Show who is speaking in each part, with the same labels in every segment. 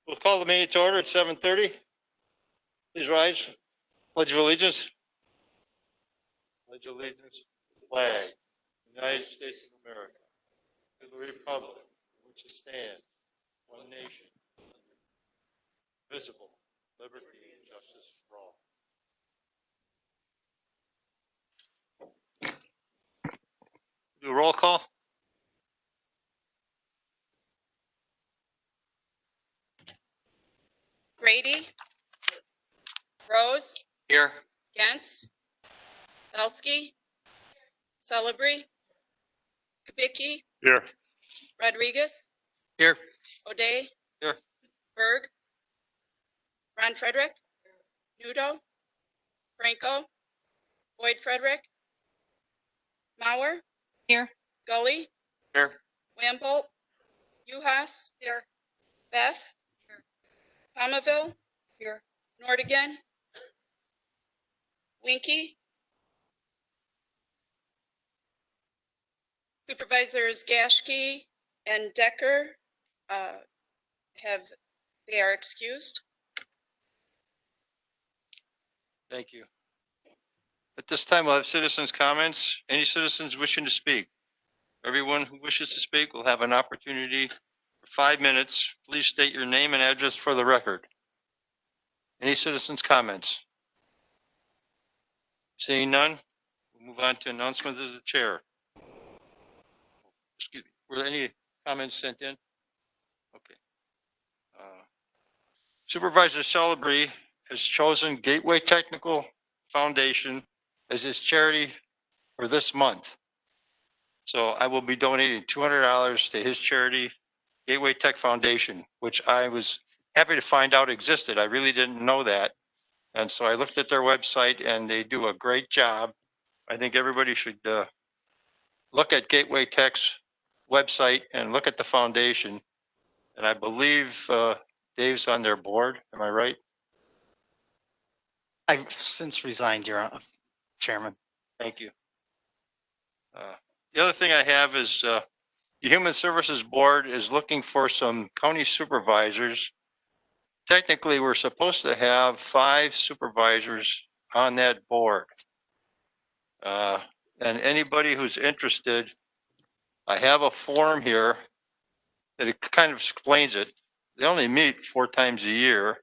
Speaker 1: We'll call the meeting to order at 7:30. Please rise. Pledge of allegiance. Pledge of allegiance to the flag, United States of America, to the republic for which it stands, one nation, visible, liberty and justice for all. Do a roll call.
Speaker 2: Grady, Rose,
Speaker 1: Here.
Speaker 2: Gantz, Belsky, Celebry, Kubicki,
Speaker 1: Here.
Speaker 2: Rodriguez,
Speaker 1: Here.
Speaker 2: O'Day,
Speaker 1: Here.
Speaker 2: Berg, Ron Frederick, Noodle, Franco, Boyd Frederick, Mauer,
Speaker 3: Here.
Speaker 2: Gully,
Speaker 1: Here.
Speaker 2: Wambolt, Uhas, here, Beth, here, Palmaville, here, Nordigan, Winky, Supervisors Gashke and Decker they are excused.
Speaker 1: Thank you. At this time, we'll have citizens' comments. Any citizens wishing to speak? Everyone who wishes to speak will have an opportunity for 5 minutes. Please state your name and address for the record. Any citizens' comments? Seeing none, we'll move on to announcements of the chair. Excuse me. Were there any comments sent in? Okay. Supervisor Celebry has chosen Gateway Technical Foundation as his charity for this month. So I will be donating $200 to his charity, Gateway Tech Foundation, which I was happy to find out existed. I really didn't know that. And so I looked at their website and they do a great job. I think everybody should look at Gateway Tech's website and look at the foundation. And I believe Dave's on their board. Am I right?
Speaker 4: I've since resigned, Your Chairman.
Speaker 1: Thank you. The other thing I have is the Human Services Board is looking for some county supervisors. Technically, we're supposed to have 5 supervisors on that board. And anybody who's interested, I have a form here that it kind of explains it. They only meet 4 times a year,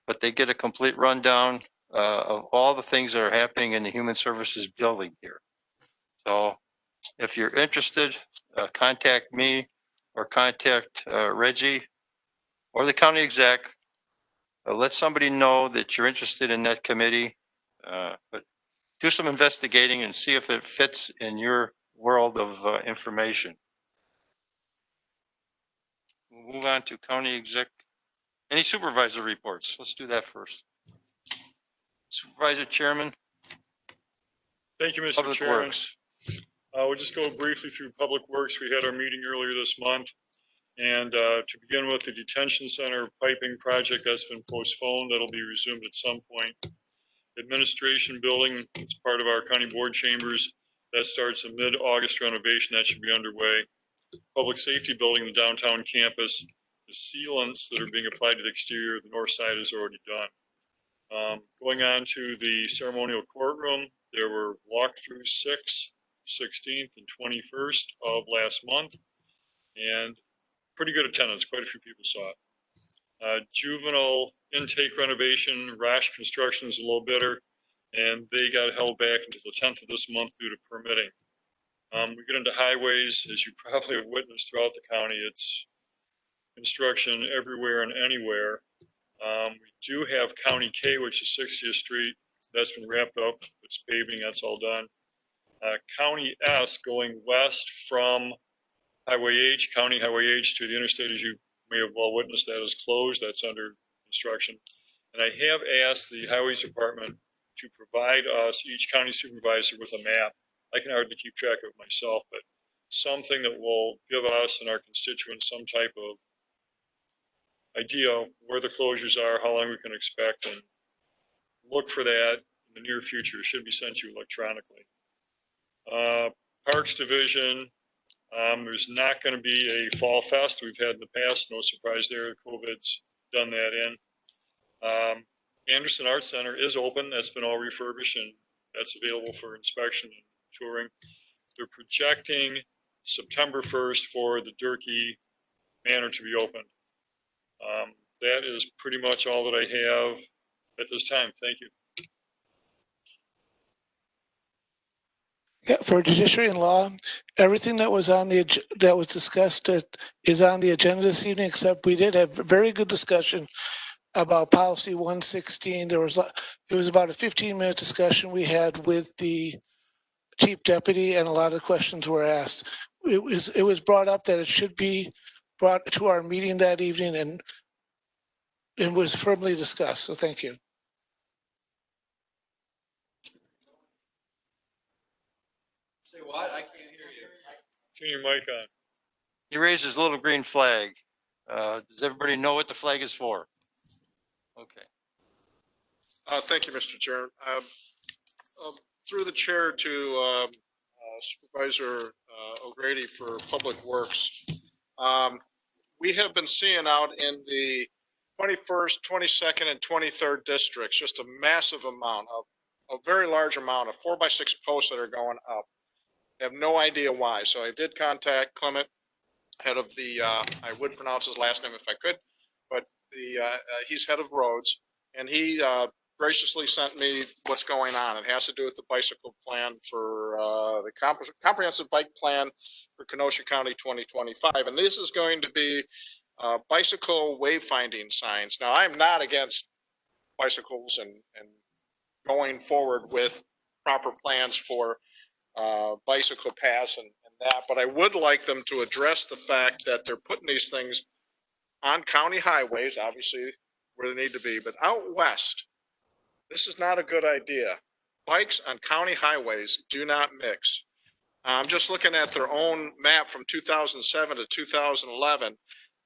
Speaker 1: but they get a complete rundown of all the things that are happening in the Human Services building here. So if you're interested, contact me or contact Reggie or the county exec. Let somebody know that you're interested in that committee, but do some investigating and see if it fits in your world of information. We'll move on to county exec. Any supervisor reports? Let's do that first. Supervisor Chairman.
Speaker 5: Thank you, Mr.
Speaker 1: Public
Speaker 5: Chairman.
Speaker 1: Works.
Speaker 5: We'll just go briefly through Public Works. We had our meeting earlier this month. And to begin with, the detention center piping project that's been postponed, that'll be resumed at some point. Administration building, it's part of our county board chambers. That starts a mid-August renovation. That should be underway. Public safety building, the downtown campus, the sealants that are being applied to the exterior of the north side is already done. Going on to the ceremonial courtroom, there were walkthroughs 6th, 16th, and 21st of last month. And pretty good attendance. Quite a few people saw it. Juvenile intake renovation, Rash Construction is a low bidder, and they got held back until the 10th of this month due to permitting. We get into highways, as you probably have witnessed throughout the county. It's construction everywhere and anywhere. We do have County K, which is 60th Street. That's been wrapped up. It's paving. That's all done. County S going west from Highway H, County Highway H to the interstate, as you may have well witnessed, that is closed. That's under construction. And I have asked the Highways Department to provide us, each county supervisor, with a map. I can hardly keep track of it myself, but something that will give us and our constituents some type of idea where the closures are, how long we can expect, and look for that in the near future. It should be sent to you electronically. Parks Division, There's not going to be a fall fest we've had in the past. No surprise there. COVID's done that in. Anderson Arts Center is open. That's been all refurbished and that's available for inspection and touring. They're projecting September 1st for the Durkee Manor to be opened. That is pretty much all that I have at this time. Thank you.
Speaker 3: Yeah, for judiciary and law, everything that was on that was discussed is on the agenda this evening, except we did have a very good discussion about policy 116. It was about a 15-minute discussion we had with the chief deputy, and a lot of questions were asked. It was brought up that it should be brought to our meeting that evening, and it was firmly discussed. So thank you.
Speaker 6: Say what? I can't hear you.
Speaker 5: Turn your mic on.
Speaker 1: He raised his little green flag. Does everybody know what the flag is for? Okay.
Speaker 6: Thank you, Mr. Chair. Through the chair to Supervisor O'Grady for Public Works. We have been seeing out in the 21st, 22nd, and 23rd districts, just a massive amount of, a very large amount of 4x6 posts that are going up. I have no idea why. So I did contact Clement, head of the, I would pronounce his last name if I could, but he's head of roads, and he graciously sent me what's going on. It has to do with the bicycle plan for the comprehensive bike plan for Kenosha County 2025. And this is going to be bicycle wayfinding signs. Now, I'm not against bicycles and going forward with proper plans for bicycle paths and that, but I would like them to address the fact that they're putting these things on county highways, obviously where they need to be, but out west, this is not a good idea. Bikes on county highways do not mix. I'm just looking at their own map from 2007 to 2011.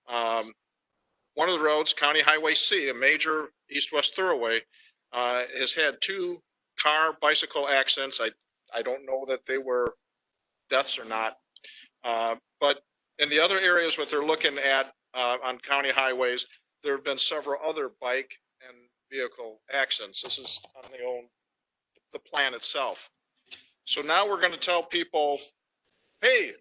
Speaker 6: One of the roads, County Highway C, a major east-west thoroughway, has had 2 car bicycle accidents. I don't know that they were deaths or not. But in the other areas what they're looking at on county highways, there have been several other bike and vehicle accidents. This is on the plan itself. So now we're going to tell people, hey,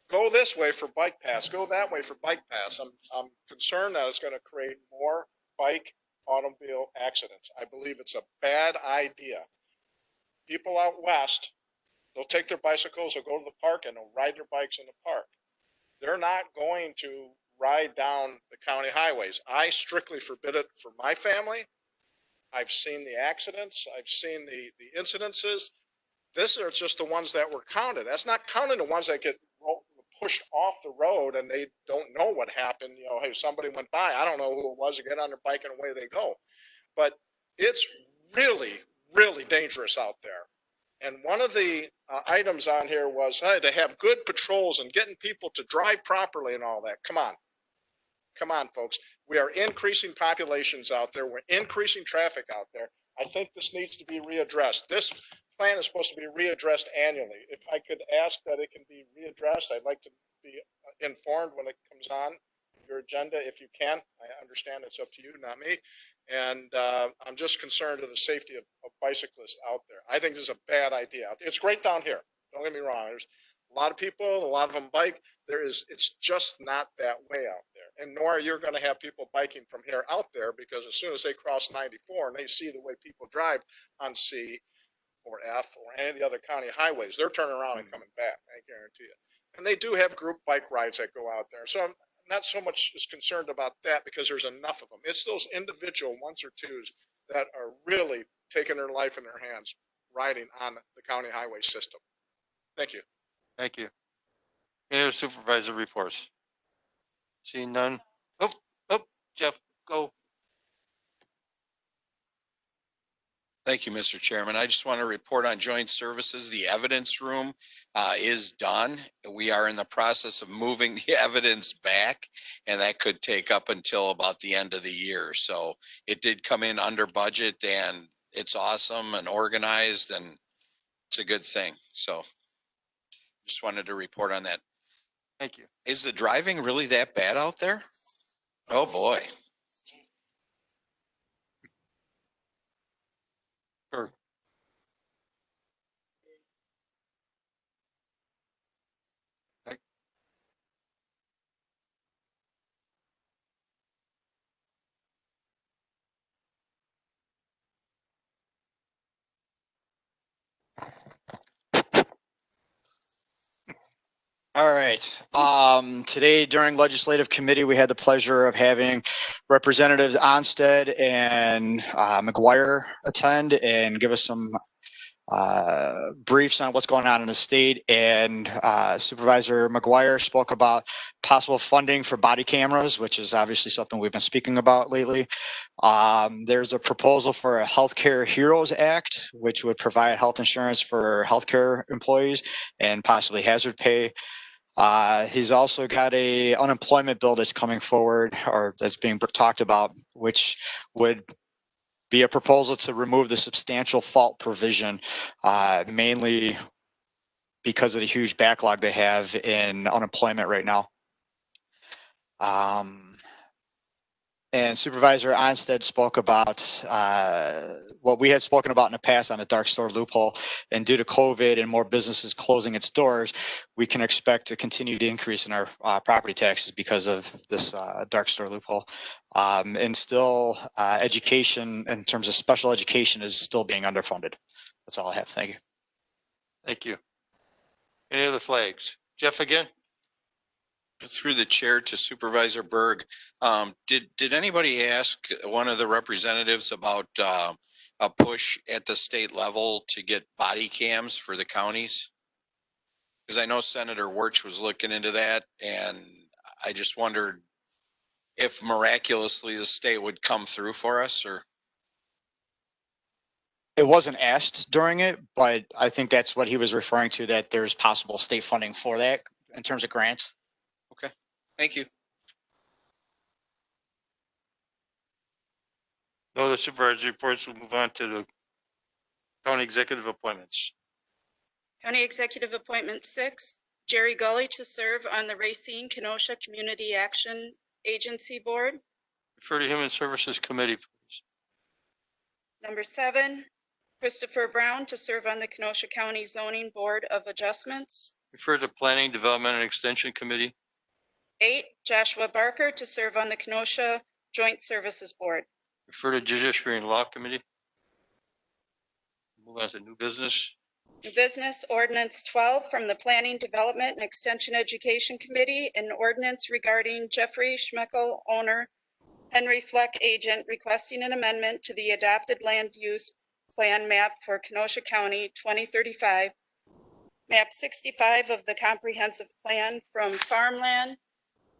Speaker 6: go this way for bike paths, go that way for bike paths. I'm concerned that it's going to create more bike automobile accidents. I believe it's a bad idea. People out west, they'll take their bicycles, they'll go to the park and they'll ride their bikes in the park. They're not going to ride down the county highways. I strictly forbid it for my family. I've seen the accidents. I've seen the incidences. This are just the ones that were counted. That's not counting the ones that get pushed off the road and they don't know what happened. You know, hey, somebody went by. I don't know who it was. They get on their bike and away they go. But it's really, really dangerous out there. And one of the items on here was, hey, they have good patrols and getting people to drive properly and all that. Come on. Come on, folks. We are increasing populations out there. We're increasing traffic out there. I think this needs to be readdressed. This plan is supposed to be readdressed annually. If I could ask that it can be readdressed, I'd like to be informed when it comes on your agenda if you can. I understand it's up to you, not me. And I'm just concerned of the safety of bicyclists out there. I think this is a bad idea. It's great down here. Don't get me wrong. There's a lot of people, a lot of them bike. It's just not that way out there. And nor you're going to have people biking from here out there, because as soon as they cross 94 and they see the way people drive on C or F or any of the other county highways, they're turning around and coming back. I guarantee you. And they do have group bike rides that go out there. So I'm not so much as concerned about that because there's enough of them. It's those individual ones or twos that are really taking their life in their hands riding on the county highway system. Thank you.
Speaker 1: Thank you. Any other supervisor reports? Seeing none. Oh, Jeff, go.
Speaker 7: Thank you, Mr. Chairman. I just want to report on joint services. The evidence room is done. We are in the process of moving the evidence back, and that could take up until about the end of the year. So it did come in under budget, and it's awesome and organized, and it's a good thing. So just wanted to report on that.
Speaker 1: Thank you.
Speaker 7: Is the driving really that bad out there? Oh, boy.
Speaker 1: Sure.
Speaker 4: All right. Today during legislative committee, we had the pleasure of having Representatives Onstead and McGuire attend and give us some briefs on what's going on in the state. And Supervisor McGuire spoke about possible funding for body cameras, which is obviously something we've been speaking about lately. There's a proposal for a Healthcare Heroes Act, which would provide health insurance for healthcare employees and possibly hazard pay. He's also got a unemployment bill that's coming forward or that's being talked about, which would be a proposal to remove the substantial fault provision, mainly because of the huge backlog they have in unemployment right now. And Supervisor Onstead spoke about what we had spoken about in the past on the dark store loophole. And due to COVID and more businesses closing its doors, we can expect a continued increase in our property taxes because of this dark store loophole. And still, education in terms of special education is still being underfunded. That's all I have. Thank you.
Speaker 1: Thank you. Any other flags? Jeff again?
Speaker 7: Through the chair to Supervisor Berg, did anybody ask one of the representatives about a push at the state level to get body cams for the counties? Because I know Senator Wirtz was looking into that, and I just wondered if miraculously the state would come through for us, or
Speaker 4: it wasn't asked during it, but I think that's what he was referring to, that there's possible state funding for that in terms of grants.
Speaker 7: okay, thank you.
Speaker 1: No other supervisor reports. We'll move on to the county executive appointments.
Speaker 2: County Executive Appointment 6, Jerry Gully to serve on the Racine Kenosha Community Action Agency Board.
Speaker 1: Refer to Human Services Committee, please.
Speaker 2: Number 7, Christopher Brown to serve on the Kenosha County Zoning Board of Adjustments.
Speaker 1: Refer to Planning, Development, and Extension Committee.
Speaker 2: 8, Joshua Barker to serve on the Kenosha Joint Services Board.
Speaker 1: Refer to Judiciary and Law Committee. Move on to new business.
Speaker 2: New business, Ordinance 12 from the Planning, Development, and Extension Education Committee, an ordinance regarding Jeffrey Schmeckel, owner, Henry Fleck, agent, requesting an amendment to the adopted land use plan map for Kenosha County 2035, map 65 of the comprehensive plan from farmland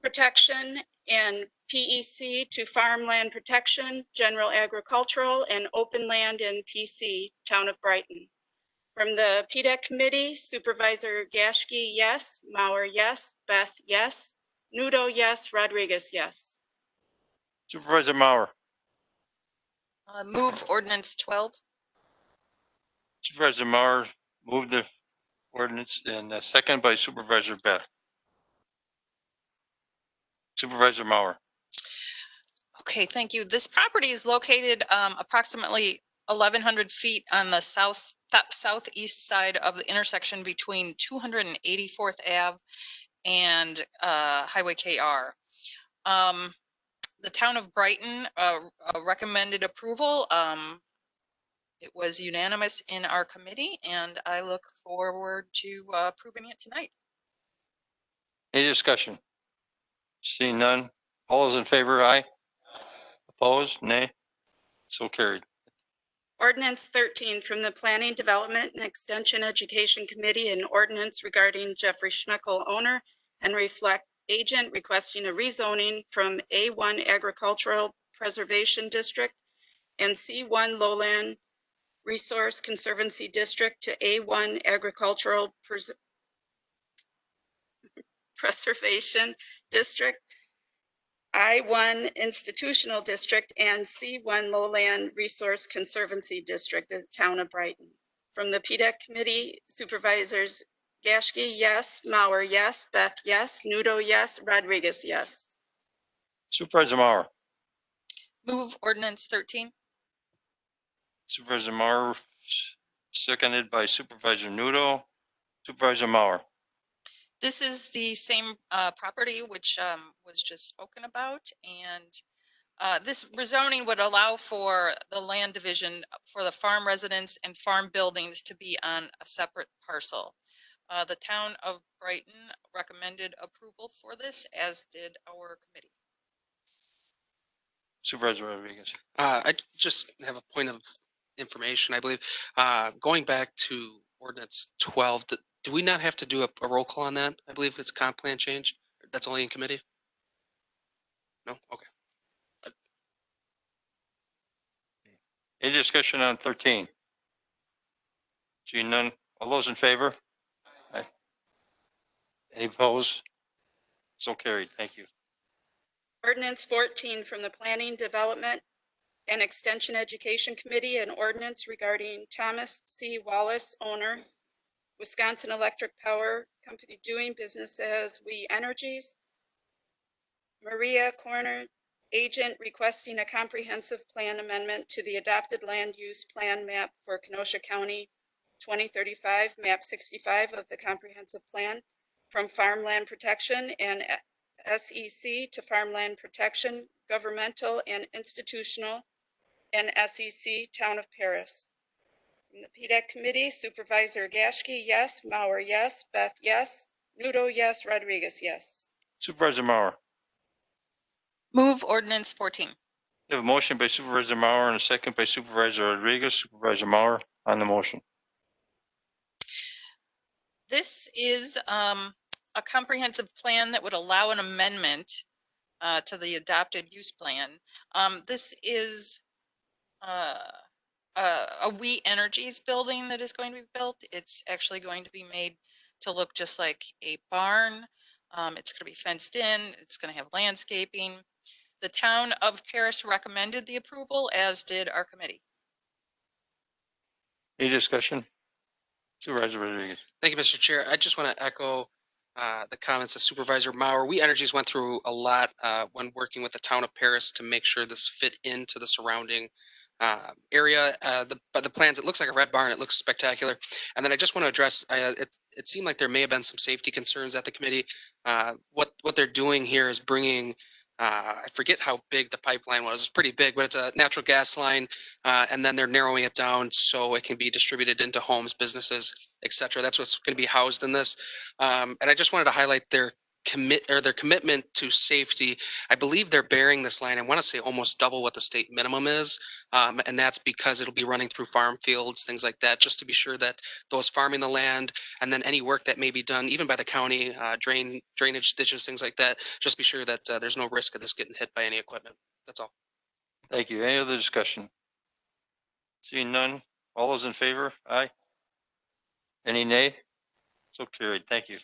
Speaker 2: protection and PEC to farmland protection, general agricultural, and open land in PC, Town of Brighton. From the PDEC committee, Supervisor Gashke, yes. Mauer, yes. Beth, yes. Noodle, yes. Rodriguez, yes.
Speaker 1: Supervisor Mauer.
Speaker 8: Move ordinance 12.
Speaker 1: Supervisor Mauer moved the ordinance, and second by Supervisor Beth. Supervisor Mauer.
Speaker 8: Okay, thank you. This property is located approximately 1,100 feet on the southeast side of the intersection between 284th Ave and Highway KR. The town of Brighton recommended approval. It was unanimous in our committee, and I look forward to approving it tonight.
Speaker 1: Any discussion? Seeing none. All those in favor, aye. Opposed, nay. So carried.
Speaker 2: Ordinance 13 from the Planning, Development, and Extension Education Committee, an ordinance regarding Jeffrey Schmeckel, owner, Henry Fleck, agent, requesting a rezoning from A1 Agricultural Preservation District and C1 Lowland Resource Conservancy District to A1 Agricultural Preservation District, I1 Institutional District, and C1 Lowland Resource Conservancy District, the town of Brighton. From the PDEC committee, Supervisors Gashke, yes. Mauer, yes. Beth, yes. Nudo, yes. Rodriguez, yes.
Speaker 1: Supervisor Mauer.
Speaker 8: Move ordinance 13.
Speaker 1: Supervisor Mauer, seconded by Supervisor Noodle. Supervisor Mauer.
Speaker 8: This is the same property which was just spoken about, and this rezoning would allow for the land division for the farm residents and farm buildings to be on a separate parcel. The town of Brighton recommended approval for this, as did our committee.
Speaker 1: Supervisor Rodriguez.
Speaker 9: I just have a point of information, I believe. Going back to ordinance 12, do we not have to do a roll call on that? I believe it's a comp plan change. That's only in committee? No? Okay.
Speaker 1: Any discussion on 13? Seeing none. All those in favor? Aye. Any opposed? So carried. Thank you.
Speaker 2: Ordinance 14 from the Planning, Development, and Extension Education Committee, an ordinance regarding Thomas C. Wallace, owner, Wisconsin Electric Power Company, doing business as We Energies. Maria Corner, agent, requesting a comprehensive plan amendment to the adopted land use plan map for Kenosha County 2035, map 65 of the comprehensive plan, from farmland protection and SEC to farmland protection, governmental and institutional, and SEC, Town of Paris. From the PDEC Committee, Supervisor Gashke, yes. Mauer, yes. Beth, yes. Nudo, yes. Rodriguez, yes.
Speaker 1: Supervisor Mauer.
Speaker 8: Move ordinance 14.
Speaker 1: We have a motion by Supervisor Mauer and a second by Supervisor Rodriguez. Supervisor Mauer on the motion.
Speaker 8: This is a comprehensive plan that would allow an amendment to the adopted use plan. This is a We Energies building that is going to be built. It's actually going to be made to look just like a barn. It's going to be fenced in. It's going to have landscaping. The town of Paris recommended the approval, as did our committee.
Speaker 1: Any discussion? Supervisor Rodriguez.
Speaker 9: Thank you, Mr. Chair. I just want to echo the comments of Supervisor Mauer. We Energies went through a lot when working with the town of Paris to make sure this fit into the surrounding area. By the plans, it looks like a red barn. It looks spectacular. And then I just want to address, it seemed like there may have been some safety concerns at the committee. What they're doing here is bringing, I forget how big the pipeline was. It's pretty big, but it's a natural gas line. And then they're narrowing it down so it can be distributed into homes, businesses, et cetera. That's what's going to be housed in this. And I just wanted to highlight their commitment to safety. I believe they're bearing this line, I want to say almost double what the state minimum is. And that's because it'll be running through farm fields, things like that, just to be sure that those farming the land and then any work that may be done, even by the county, drainage ditches, things like that, just be sure that there's no risk of this getting hit by any equipment. That's all.
Speaker 1: Thank you. Any other discussion? Seeing none. All those in favor? Aye. Any nay? So carried. Thank you.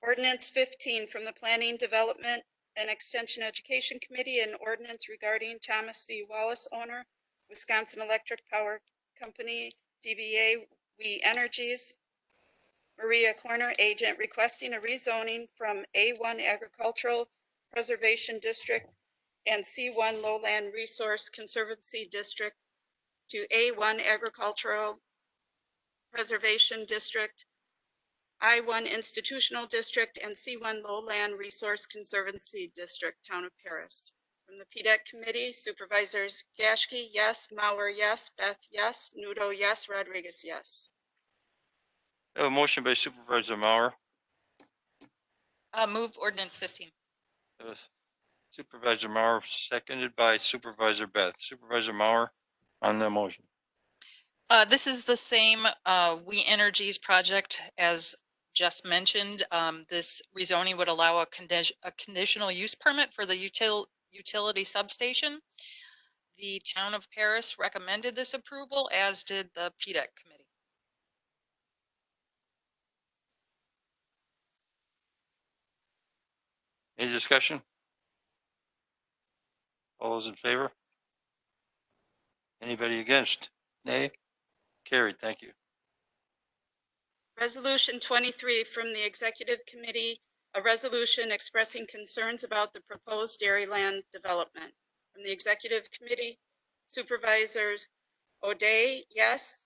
Speaker 2: Ordinance 15 from the Planning, Development, and Extension Education Committee, an ordinance regarding Thomas C. Wallace, owner, Wisconsin Electric Power Company, DBA We Energies. Maria Corner, agent, requesting a rezoning from A1 Agricultural Preservation District and C1 Lowland Resource Conservancy District to A1 Agricultural Preservation District, I1 Institutional District, and C1 Lowland Resource Conservancy District, Town of Paris. From the PDEC Committee, Supervisors Gashke, yes. Mauer, yes. Beth, yes. Nudo, yes. Rodriguez, yes.
Speaker 1: I have a motion by Supervisor Mauer.
Speaker 8: Move ordinance 15.
Speaker 1: Supervisor Mauer, seconded by Supervisor Beth. Supervisor Mauer on the motion.
Speaker 8: This is the same We Energies project as just mentioned. This rezoning would allow a conditional use permit for the utility substation. The town of Paris recommended this approval, as did the PDEC committee.
Speaker 1: Any discussion? All those in favor? Anybody against? Nay? Carried. Thank you.
Speaker 2: Resolution 23 from the Executive Committee, a resolution expressing concerns about the proposed Dairyland development. From the Executive Committee, Supervisors O'Day, yes.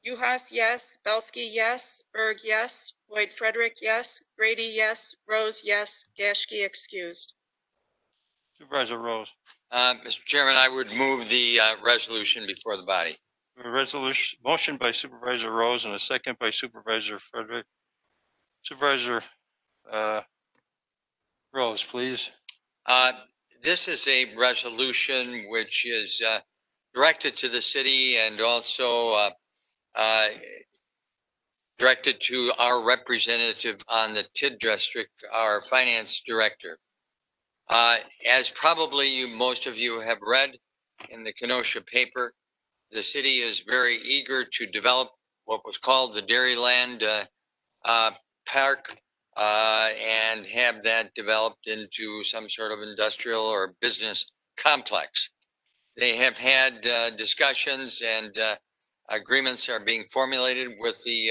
Speaker 2: Uhas, yes. Belsky, yes. Berg, yes. Boyd Frederick, yes. Grady, yes. Rose, yes. Gashke, excused.
Speaker 1: Supervisor Rose.
Speaker 7: Mr. Chairman, I would move the resolution before the body.
Speaker 1: A resolution, motion by Supervisor Rose and a second by Supervisor Frederick. Supervisor Rose, please.
Speaker 7: This is a resolution which is directed to the city and also directed to our representative on the TID district, our finance director. As probably most of you have read in the Kenosha paper, the city is very eager to develop what was called the Dairyland Park and have that developed into some sort of industrial or business complex. They have had discussions and agreements are being formulated with the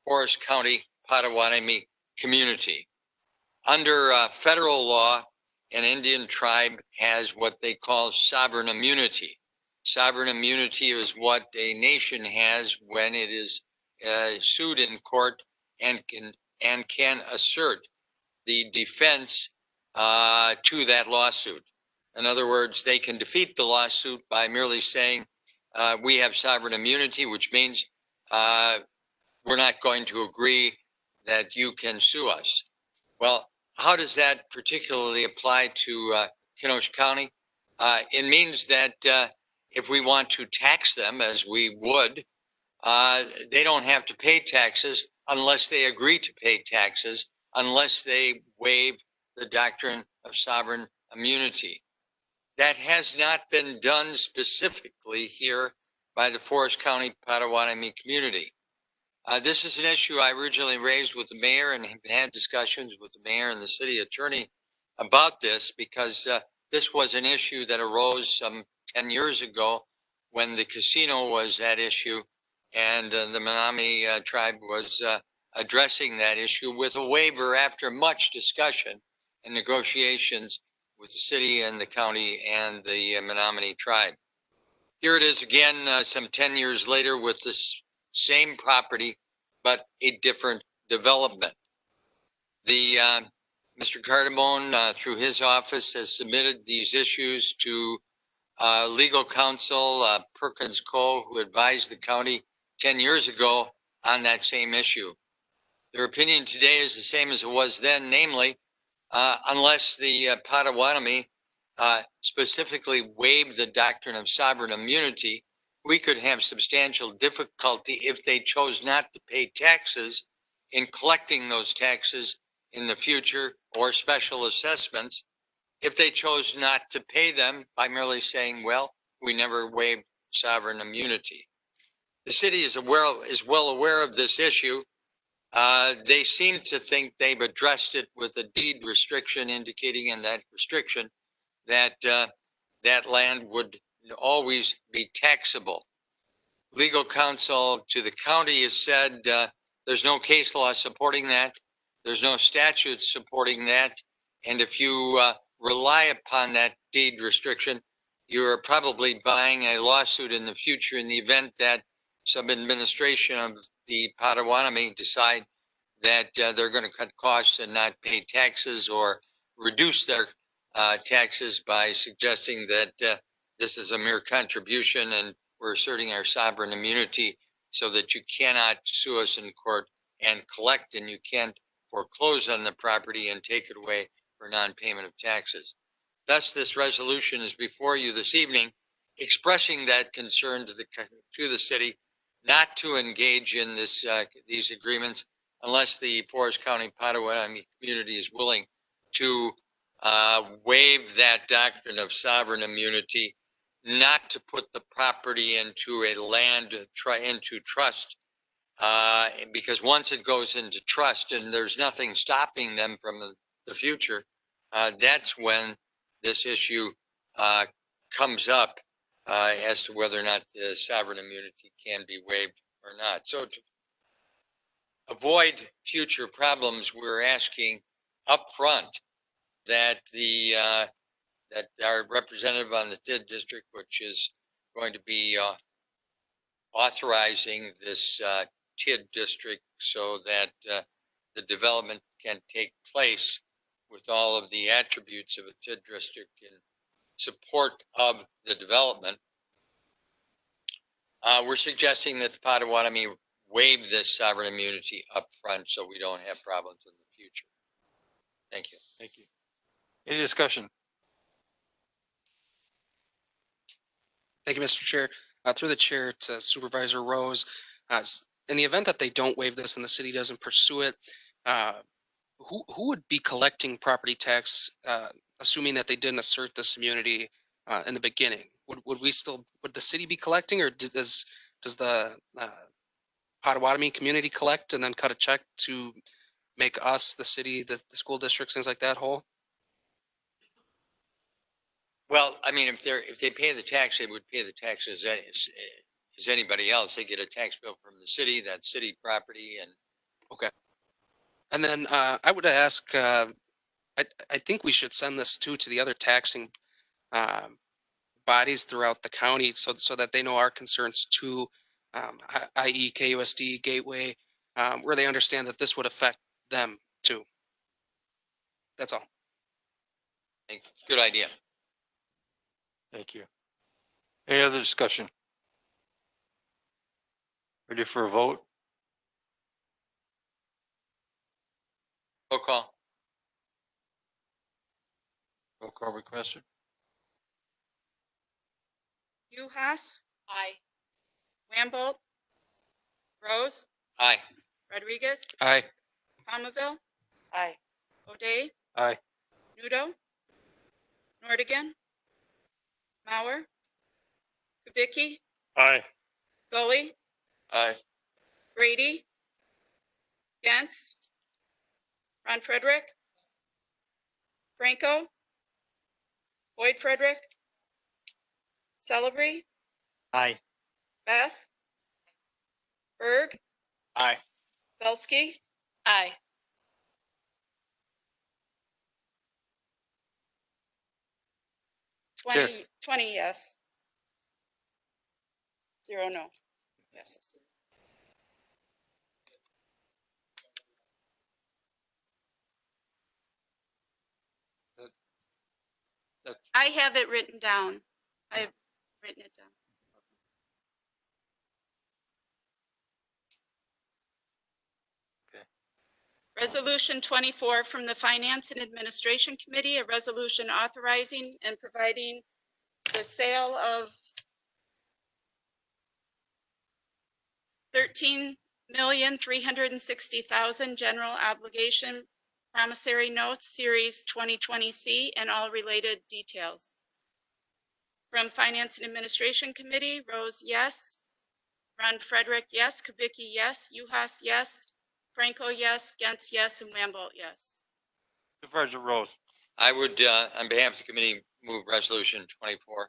Speaker 7: Forest County Potawatomi community. Under federal law, an Indian tribe has what they call sovereign immunity. Sovereign immunity is what a nation has when it is sued in court and can assert the defense to that lawsuit. In other words, they can defeat the lawsuit by merely saying, we have sovereign immunity, which means we're not going to agree that you can sue us. Well, how does that particularly apply to Kenosha County? It means that if we want to tax them, as we would, they don't have to pay taxes unless they agree to pay taxes, unless they waive the doctrine of sovereign immunity. That has not been done specifically here by the Forest County Potawatomi community. This is an issue I originally raised with the mayor and have had discussions with the mayor and the city attorney about this because this was an issue that arose some 10 years ago when the casino was at issue and the Menominee tribe was addressing that issue with a waiver after much discussion and negotiations with the city and the county and the Menominee tribe. Here it is again some 10 years later with this same property, but a different development. The Mr. Cardamone, through his office, has submitted these issues to legal counsel Perkins Coe, who advised the county 10 years ago on that same issue. Their opinion today is the same as it was then, namely, unless the Potawatomi specifically waived the doctrine of sovereign immunity, we could have substantial difficulty if they chose not to pay taxes in collecting those taxes in the future or special assessments if they chose not to pay them by merely saying, well, we never waived sovereign immunity. The city is well aware of this issue. They seem to think they've addressed it with a deed restriction indicating in that restriction that that land would always be taxable. Legal counsel to the county has said there's no case law supporting that. There's no statutes supporting that. And if you rely upon that deed restriction, you're probably buying a lawsuit in the future in the event that some administration of the Potawatomi decide that they're going to cut costs and not pay taxes or reduce their taxes by suggesting that this is a mere contribution and we're asserting our sovereign immunity so that you cannot sue us in court and collect, and you can't foreclose on the property and take it away for non-payment of taxes. Thus, this resolution is before you this evening, expressing that concern to the city not to engage in these agreements unless the Forest County Potawatomi community is willing to waive that doctrine of sovereign immunity, not to put the property into a land into trust, because once it goes into trust and there's nothing stopping them from the future, that's when this issue comes up as to whether or not the sovereign immunity can be waived or not. So
Speaker 10: avoid future problems, we're asking upfront that that our representative on the TID district, which is going to be authorizing this TID district so that the development can take place with all of the attributes of a TID district in support of the development. We're suggesting that the Potawatomi waive this sovereign immunity up front so we don't have problems in the future. Thank you.
Speaker 1: Thank you. Any discussion?
Speaker 9: Thank you, Mr. Chair. Through the chair to Supervisor Rose, in the event that they don't waive this and the city doesn't pursue it, who would be collecting property tax, assuming that they didn't assert this immunity in the beginning? Would the city be collecting, or does the Potawatomi community collect and then cut a check to make us, the city, the school districts, things like that whole?
Speaker 10: Well, I mean, if they pay the tax, they would pay the tax as anybody else. They get a tax bill from the city, that's city property, and
Speaker 9: Okay. And then I would ask, I think we should send this to the other taxing bodies throughout the county so that they know our concerns too, i.e. KUSD, Gateway, where they understand that this would affect them too. That's all.
Speaker 10: thanks. Good idea.
Speaker 1: Thank you. Any other discussion? Ready for a vote?
Speaker 10: Roll call.
Speaker 1: Roll call requested.
Speaker 2: Uhas,
Speaker 8: Aye.
Speaker 2: Wamble, Rose,
Speaker 10: Aye.
Speaker 2: Rodriguez,
Speaker 9: Aye.
Speaker 2: Palmaville,
Speaker 8: Aye.
Speaker 2: O'Day,
Speaker 1: Aye.
Speaker 2: Nudo, Nordigan, Mauer, Kubicki,
Speaker 1: Aye.
Speaker 2: Gully,
Speaker 7: Aye.
Speaker 2: Grady, Gantz, Ron Frederick, Franco, Boyd Frederick, Celebrity,
Speaker 4: Aye.
Speaker 2: Beth, Berg,
Speaker 7: Aye.
Speaker 2: Belsky,
Speaker 8: Aye.
Speaker 1: Sure.
Speaker 2: 20 yes. 0 no. Yes. I have it written down. I have written it down.
Speaker 1: Okay.
Speaker 2: Resolution 24 from the Finance and Administration Committee, a resolution authorizing and providing the sale of 13,360,000 general obligation promissory notes, Series 2020C, and all related details. From Finance and Administration Committee, Rose, yes. Ron Frederick, yes. Kubicki, yes. Uhas, yes. Franco, yes. Gantz, yes. And Wamble, yes.
Speaker 1: Supervisor Rose.
Speaker 10: I would, on behalf of the committee, move resolution 24.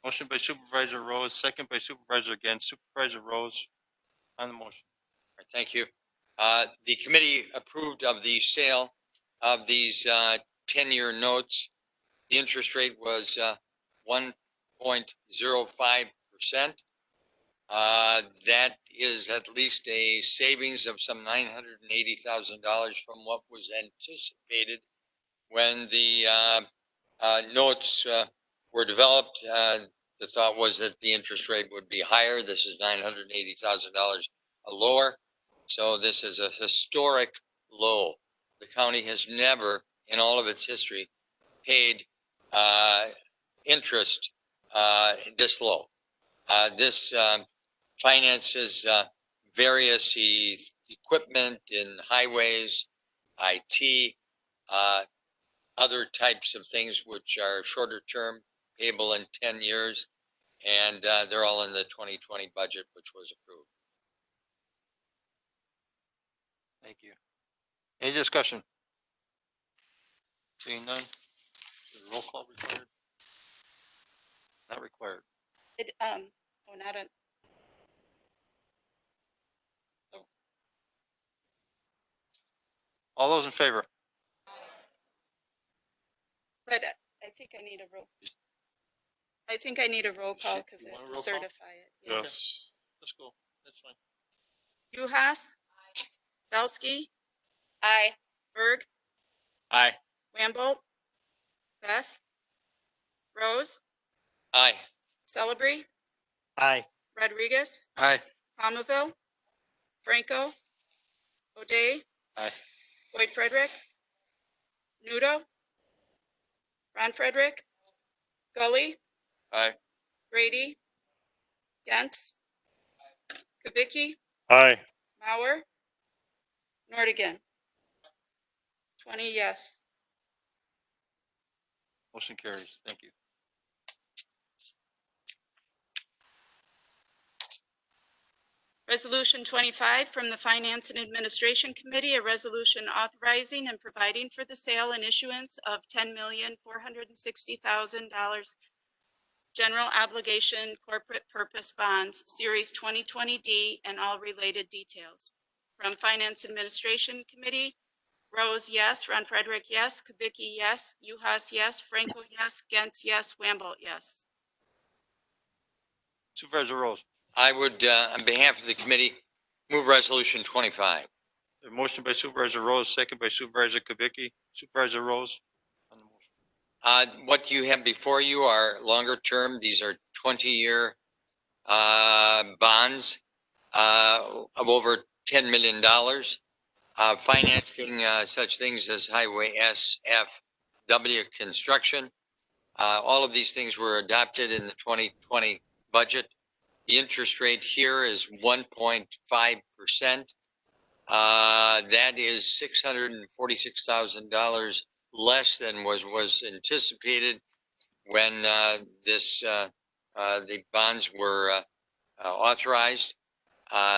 Speaker 1: Motion by Supervisor Rose, second by Supervisor again. Supervisor Rose on the motion.
Speaker 10: All right, thank you. The committee approved of the sale of these 10-year notes. The interest rate was 1.05%. That is at least a savings of some $980,000 from what was anticipated when the notes were developed. The thought was that the interest rate would be higher. This is $980,000 lower. So this is a historic low. The county has never, in all of its history, paid interest this low. This finances various equipment in highways, IT, other types of things which are shorter term, payable in 10 years, and they're all in the 2020 budget, which was approved.
Speaker 1: Thank you. Any discussion? Seeing none? Is roll call required? Not required.
Speaker 2: Not a,
Speaker 1: All those in favor?
Speaker 2: But I think I need a roll. I think I need a roll call because I
Speaker 1: You
Speaker 2: have
Speaker 1: want
Speaker 2: to
Speaker 1: a roll call?
Speaker 2: certify it. Yeah.
Speaker 5: Yes.
Speaker 1: Let's go. That's fine.
Speaker 2: Uhas. Belsky.
Speaker 8: Aye.
Speaker 2: Berg.
Speaker 4: Aye.
Speaker 2: Wamble. Beth. Rose.
Speaker 10: Aye.
Speaker 2: Celebrity.
Speaker 4: Aye.
Speaker 2: Rodriguez.
Speaker 9: Aye.
Speaker 2: Palmaville. Franco. O'Day.
Speaker 1: Aye.
Speaker 2: Boyd Frederick. Nudo. Ron Frederick. Gully.
Speaker 1: Aye.
Speaker 2: Grady. Gantz. Kubicki.
Speaker 1: Aye.
Speaker 2: Mauer. Nordigan. 20 yes.
Speaker 1: Motion carries. Thank you.
Speaker 2: Resolution 25 from the Finance and Administration Committee, a resolution authorizing and providing for the sale and issuance of $10,460,000 general obligation corporate purpose bonds, Series 2020D, and all related details. From Finance Administration Committee, Rose, yes. Ron Frederick, yes. Kubicki, yes. Uhas, yes. Franco, yes. Gantz, yes. Wamble, yes.
Speaker 1: Supervisor Rose.
Speaker 10: I would, on behalf of the committee, move resolution 25.
Speaker 1: A motion by Supervisor Rose, second by Supervisor Kubicki. Supervisor Rose. On the motion.
Speaker 10: What you have before you are longer term. These are 20-year bonds of over $10 million, financing such things as Highway SFW construction. All of these things were adopted in the 2020 budget. The interest rate here is 1.5%. That is $646,000 less than was anticipated when the bonds were authorized.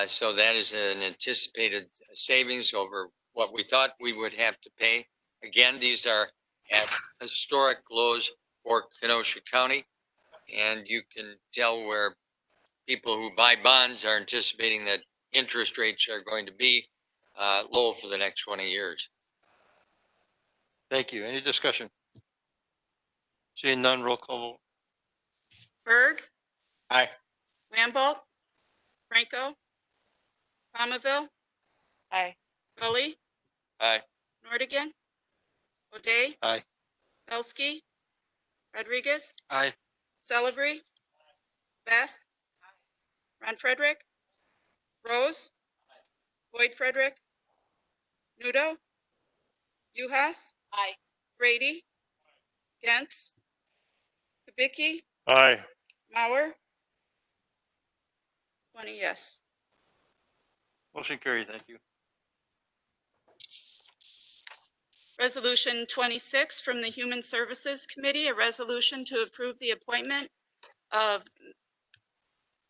Speaker 10: So that is an anticipated savings over what we thought we would have to pay. Again, these are at historic lows for Kenosha County, and you can tell where people who buy bonds are anticipating that interest rates are going to be low for the next 20 years.
Speaker 1: Thank you. Any discussion? Seeing none, roll call vote.
Speaker 2: Berg.
Speaker 4: Aye.
Speaker 2: Wamble. Franco. Palmaville.
Speaker 8: Aye.
Speaker 2: Gully.
Speaker 1: Aye.
Speaker 2: Nordigan. O'Day.
Speaker 1: Aye.
Speaker 2: Belsky. Rodriguez.
Speaker 9: Aye.
Speaker 2: Celebrity. Beth. Ron Frederick. Rose. Boyd Frederick. Nudo. Uhas.
Speaker 8: Aye.
Speaker 2: Grady. Gantz. Kubicki.
Speaker 1: Aye.
Speaker 2: Mauer. 20 yes.
Speaker 1: Motion carried. Thank you.
Speaker 2: Resolution 26 from the Human Services Committee, a resolution to approve the appointment of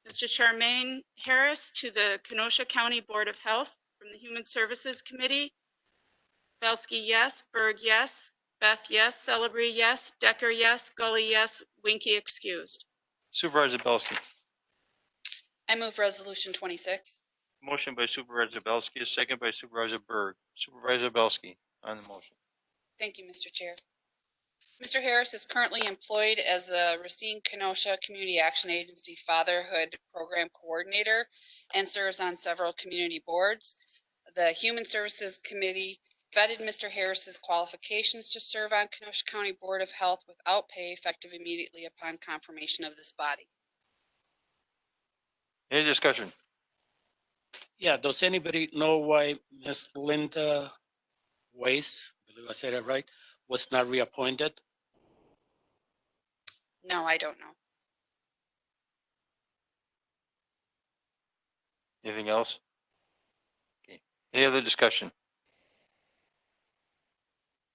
Speaker 2: Mr. Charmaine Harris to the Kenosha County Board of Health. From the Human Services Committee, Belsky, yes. Berg, yes. Beth, yes. Celebrity, yes. Decker, yes. Gully, yes. Winky, excused.
Speaker 1: Supervisor Belsky.
Speaker 8: I move resolution 26.
Speaker 1: Motion by Supervisor Belsky, a second by Supervisor Berg. Supervisor Belsky on the motion.
Speaker 11: Thank you, Mr. Chair. Mr. Harris is currently employed as the Racine Kenosha Community Action Agency Fatherhood Program Coordinator and serves on several community boards. The Human Services Committee vetted Mr. Harris's qualifications to serve on Kenosha County Board of Health without pay, effective immediately upon confirmation of this body.
Speaker 1: Any discussion?
Speaker 12: Yeah, does anybody know why Ms. Linda Weiss, I believe I said it right, was not reappointed?
Speaker 11: No, I don't know.
Speaker 1: Anything else? Okay. Any other discussion?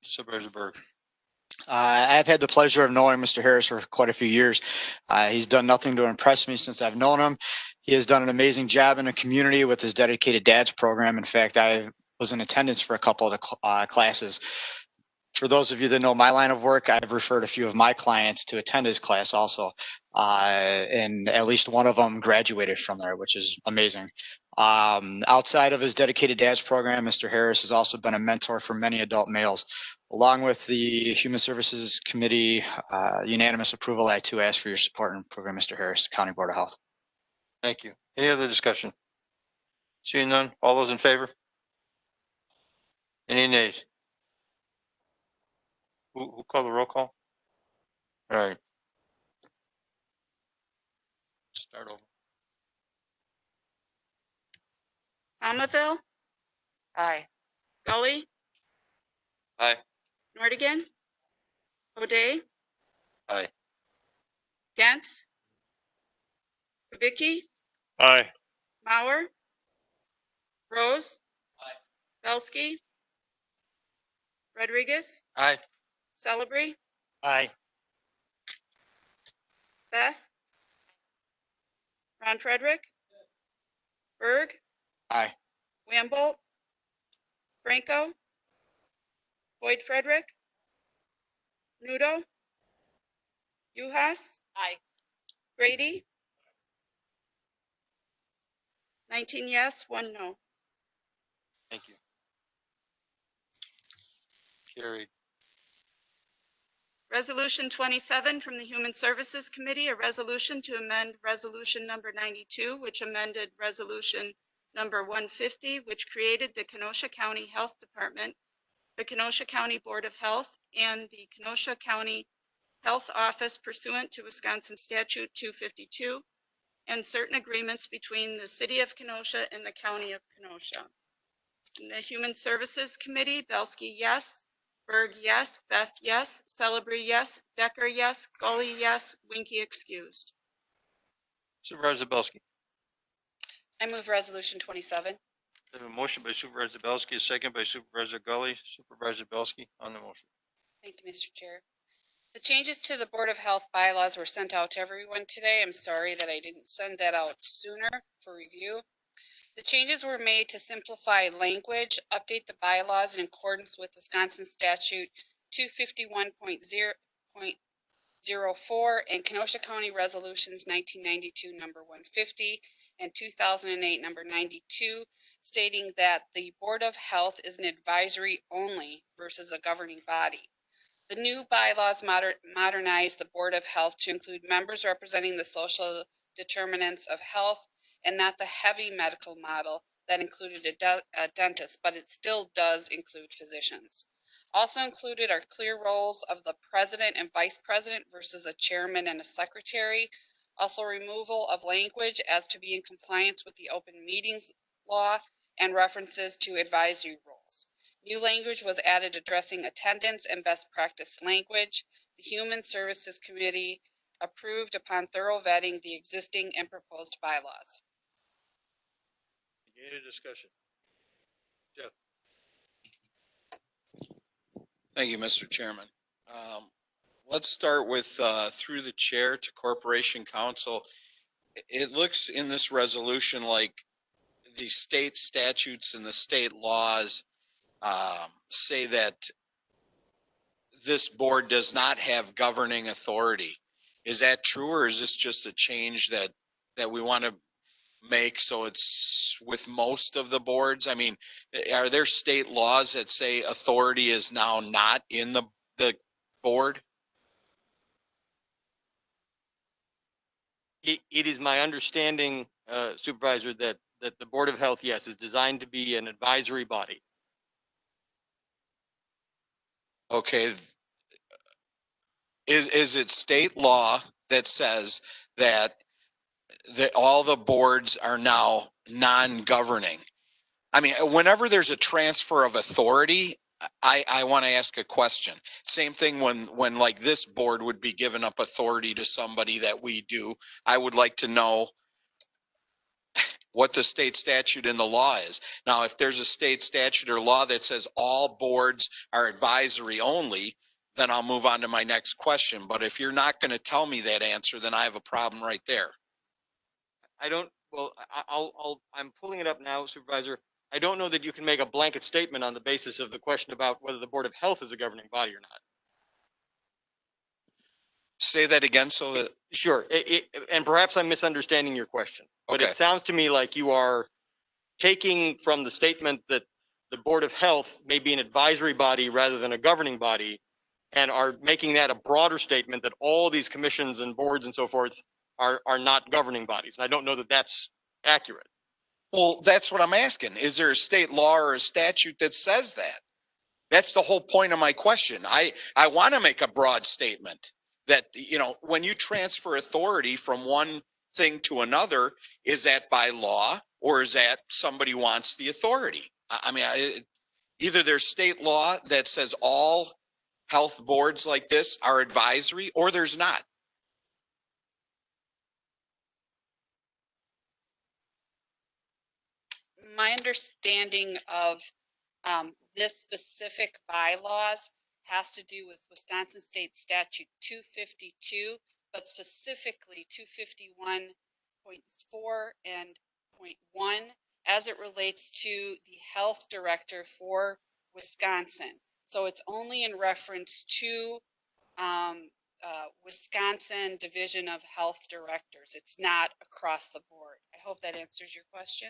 Speaker 1: Supervisor Berg.
Speaker 4: I've had the pleasure of knowing Mr. Harris for quite a few years. He's done nothing to impress me since I've known him. He has done an amazing job in the community with his dedicated dads program. In fact, I was in attendance for a couple of the classes. For those of you that know my line of work, I've referred a few of my clients to attend his class also. And at least one of them graduated from there, which is amazing. Outside of his dedicated dads program, Mr. Harris has also been a mentor for many adult males. Along with the Human Services Committee unanimous approval, I too ask for your support and program, Mr. Harris, County Board of Health.
Speaker 1: Thank you. Any other discussion? Seeing none, all those in favor? Any nays? Who called the roll call? All right. Start over.
Speaker 2: Almaville,
Speaker 8: Aye.
Speaker 2: Gully,
Speaker 1: Aye.
Speaker 2: Nordigan, O'Day,
Speaker 1: Aye.
Speaker 2: Gantz, Kubicki,
Speaker 1: Aye.
Speaker 2: Mauer, Rose, Belsky, Rodriguez,
Speaker 9: Aye.
Speaker 2: Celebrate,
Speaker 12: Aye.
Speaker 2: Beth, Ron Frederick, Berg,
Speaker 4: Aye.
Speaker 2: Wambolt, Franco, Boyd Frederick, Nudo, Uhas,
Speaker 8: Aye.
Speaker 2: Grady, 19 yes, 1 no.
Speaker 1: Thank you. Carried.
Speaker 2: Resolution 27 from the Human Services Committee, a resolution to amend Resolution number 92, which amended Resolution number 150, which created the Kenosha County Health Department, the Kenosha County Board of Health, and the Kenosha County Health Office pursuant to Wisconsin Statute 252, and certain agreements between the City of Kenosha and the County of Kenosha. In the Human Services Committee, Belsky, yes. Berg, yes. Beth, yes. Celebrity, yes. Decker, yes. Gully, yes. Winky, excused.
Speaker 1: Supervisor Belsky.
Speaker 11: I move resolution 27.
Speaker 1: I have a motion by Supervisor Belsky, a second by Supervisor Gully. Supervisor Belsky on the motion.
Speaker 11: Thank you, Mr. Chair. The changes to the Board of Health bylaws were sent out to everyone today. I'm sorry that I didn't send that out sooner for review. The changes were made to simplify language, update the bylaws in accordance with Wisconsin Statute 251.0.04 and Kenosha County Resolutions 1992 number 150 and 2008 number 92, stating that the Board of Health is an advisory only versus a governing body. The new bylaws modernize the Board of Health to include members representing the social determinants of health and not the heavy medical model that included a dentist, but it still does include physicians. Also included are clear roles of the president and vice president versus a chairman and a secretary. Also removal of language as to be in compliance with the open meetings law and references to advisory roles. New language was added addressing attendance and best practice language. The Human Services Committee approved upon thorough vetting the existing and proposed bylaws.
Speaker 1: Any discussion? Jeff.
Speaker 7: Thank you, Mr. Chairman. Let's start with through the chair to Corporation Counsel. It looks in this resolution like the state statutes and the state laws say that this board does not have governing authority. Is that true, or is this just a change that we want to make so it's with most of the boards? I mean, are there state laws that say authority is now not in the board?
Speaker 13: It is my understanding, Supervisor, that the Board of Health, yes, is designed to be an advisory body.
Speaker 7: Okay. Is it state law that says that all the boards are now non-governing? I mean, whenever there's a transfer of authority, I want to ask a question. Same thing when like this board would be giving up authority to somebody that we do. I would like to know what the state statute in the law is. Now, if there's a state statute or law that says all boards are advisory only, then I'll move on to my next question. But if you're not going to tell me that answer, then I have a problem right there.
Speaker 13: I'm pulling it up now, Supervisor. I don't know that you can make a blanket statement on the basis of the question about whether the Board of Health is a governing body or not.
Speaker 7: Say that again so that.
Speaker 13: Sure, and perhaps I'm misunderstanding your question, but
Speaker 7: Okay.
Speaker 13: it sounds to me like you are taking from the statement that the Board of Health may be an advisory body rather than a governing body, and are making that a broader statement that all these commissions and boards and so forth are not governing bodies. I don't know that that's accurate.
Speaker 7: Well, that's what I'm asking. Is there a state law or a statute that says that? That's the whole point of my question. I want to make a broad statement that, you know, when you transfer authority from one thing to another, is that by law or is that somebody wants the authority? I mean, either there's state law that says all health boards like this are advisory, or there's not.
Speaker 11: My understanding of this specific bylaws has to do with Wisconsin State Statute 252, but specifically 251.4 and .1 as it relates to the health director for Wisconsin. So it's only in reference to Wisconsin Division of Health Directors. It's not across the board. I hope that answers your question.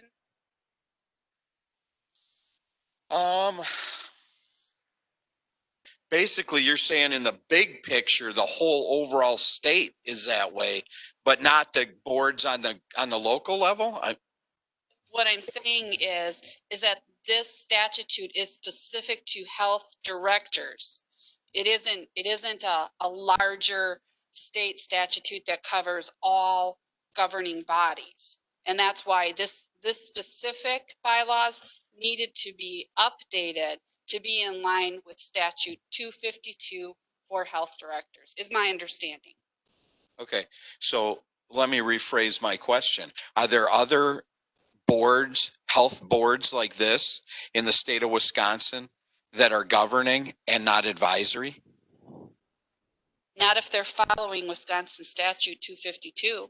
Speaker 7: Basically you're saying in the big picture, the whole overall state is that way, but not the boards on the local level?
Speaker 11: What I'm saying is that this statute is specific to health directors. It isn't a larger state statute that covers all governing bodies. And that's why this specific bylaws needed to be updated to be in line with statute 252 for health directors, is my understanding.
Speaker 7: Okay, so let me rephrase my question. Are there other boards, health boards like this in the state of Wisconsin that are governing and not advisory?
Speaker 11: Not if they're following Wisconsin statute 252.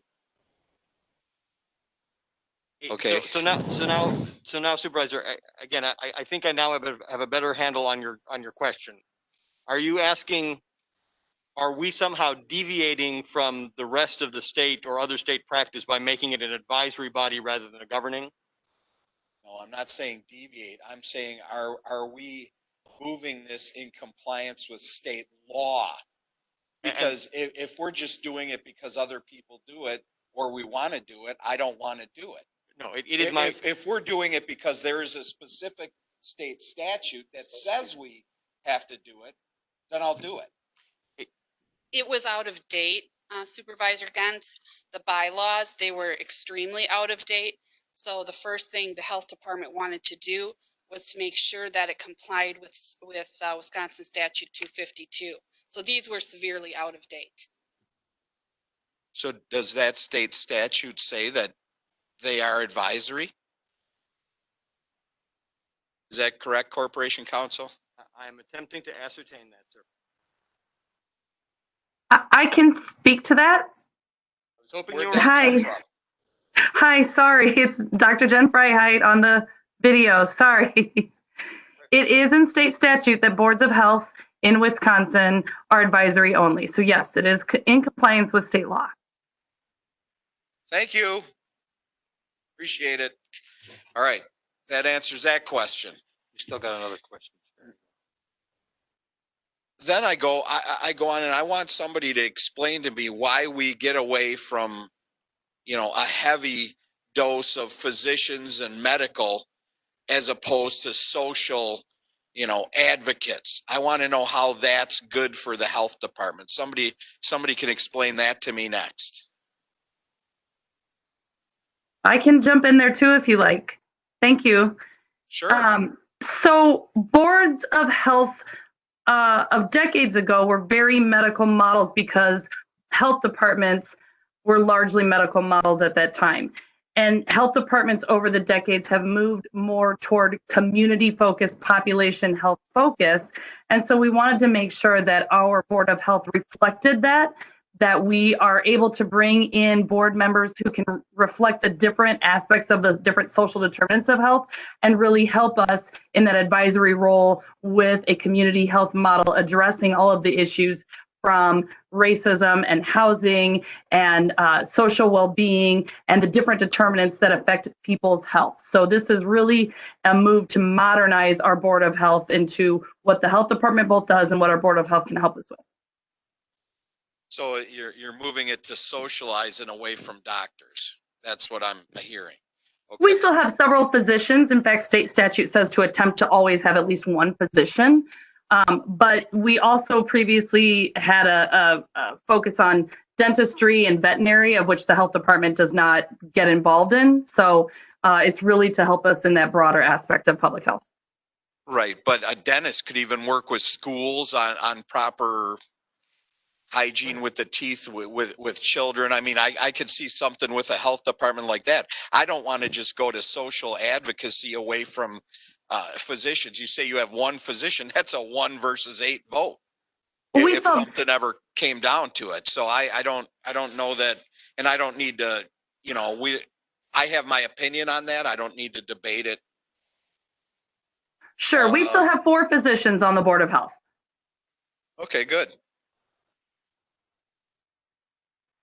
Speaker 7: Okay.
Speaker 13: So now, Supervisor, again, I think I now have a better handle on your question. Are you asking, are we somehow deviating from the rest of the state or other state practice by making it an advisory body rather than a governing?
Speaker 7: No, I'm not saying deviate. I'm saying, are we moving this in compliance with state law? Because if we're just doing it because other people do it, or we want to do it, I don't want to do it.
Speaker 13: No, it is my.
Speaker 7: If we're doing it because there is a specific state statute that says we have to do it, then I'll do it.
Speaker 11: It was out of date, Supervisor Gentz. The bylaws, they were extremely out of date. So the first thing the health department wanted to do was to make sure that it complied with Wisconsin statute 252. So these were severely out of date.
Speaker 7: So does that state statute say that they are advisory? Is that correct, Corporation Counsel?
Speaker 13: I am attempting to ascertain that, sir.
Speaker 14: I can speak to that.
Speaker 13: I was hoping you were.
Speaker 14: Hi. Hi, sorry. It's Dr. Jen Freiheit on the video. Sorry. It is in state statute that boards of health in Wisconsin are advisory only. So yes, it is in compliance with state law.
Speaker 7: Thank you. Appreciate it. All right. That answers that question.
Speaker 13: You still got another question.
Speaker 7: Then I go on and I want somebody to explain to me why we get away from, you know, a heavy dose of physicians and medical as opposed to social, you know, advocates. I want to know how that's good for the health department. Somebody can explain that to me next.
Speaker 14: I can jump in there too if you like. Thank you.
Speaker 7: Sure.
Speaker 14: So boards of health of decades ago were very medical models because health departments were largely medical models at that time. And health departments over the decades have moved more toward community-focused, population health focus. And so we wanted to make sure that our Board of Health reflected that we are able to bring in board members who can reflect the different aspects of the different social determinants of health and really help us in that advisory role with a community health model addressing all of the issues from racism and housing and social well-being and the different determinants that affect people's health. So this is really a move to modernize our Board of Health into what the health department both does and what our Board of Health can help us with.
Speaker 7: So you're moving it to socialize and away from doctors. That's what I'm hearing. Okay.
Speaker 14: We still have several physicians. In fact, state statute says to attempt to always have at least one physician. But we also previously had a focus on dentistry and veterinary, of which the health department does not get involved in. So it's really to help us in that broader aspect of public health.
Speaker 7: Right, but a dentist could even work with schools on proper hygiene with the teeth with children. I mean, I could see something with a health department like that. I don't want to just go to social advocacy away from physicians. You say you have one physician, that's a 1 versus 8 vote. If something ever came down to it. So I don't know that, and I don't need to, you know, I have my opinion on that. I don't need to debate it.
Speaker 14: Sure, we still have 4 physicians on the Board of Health.
Speaker 7: Okay, good.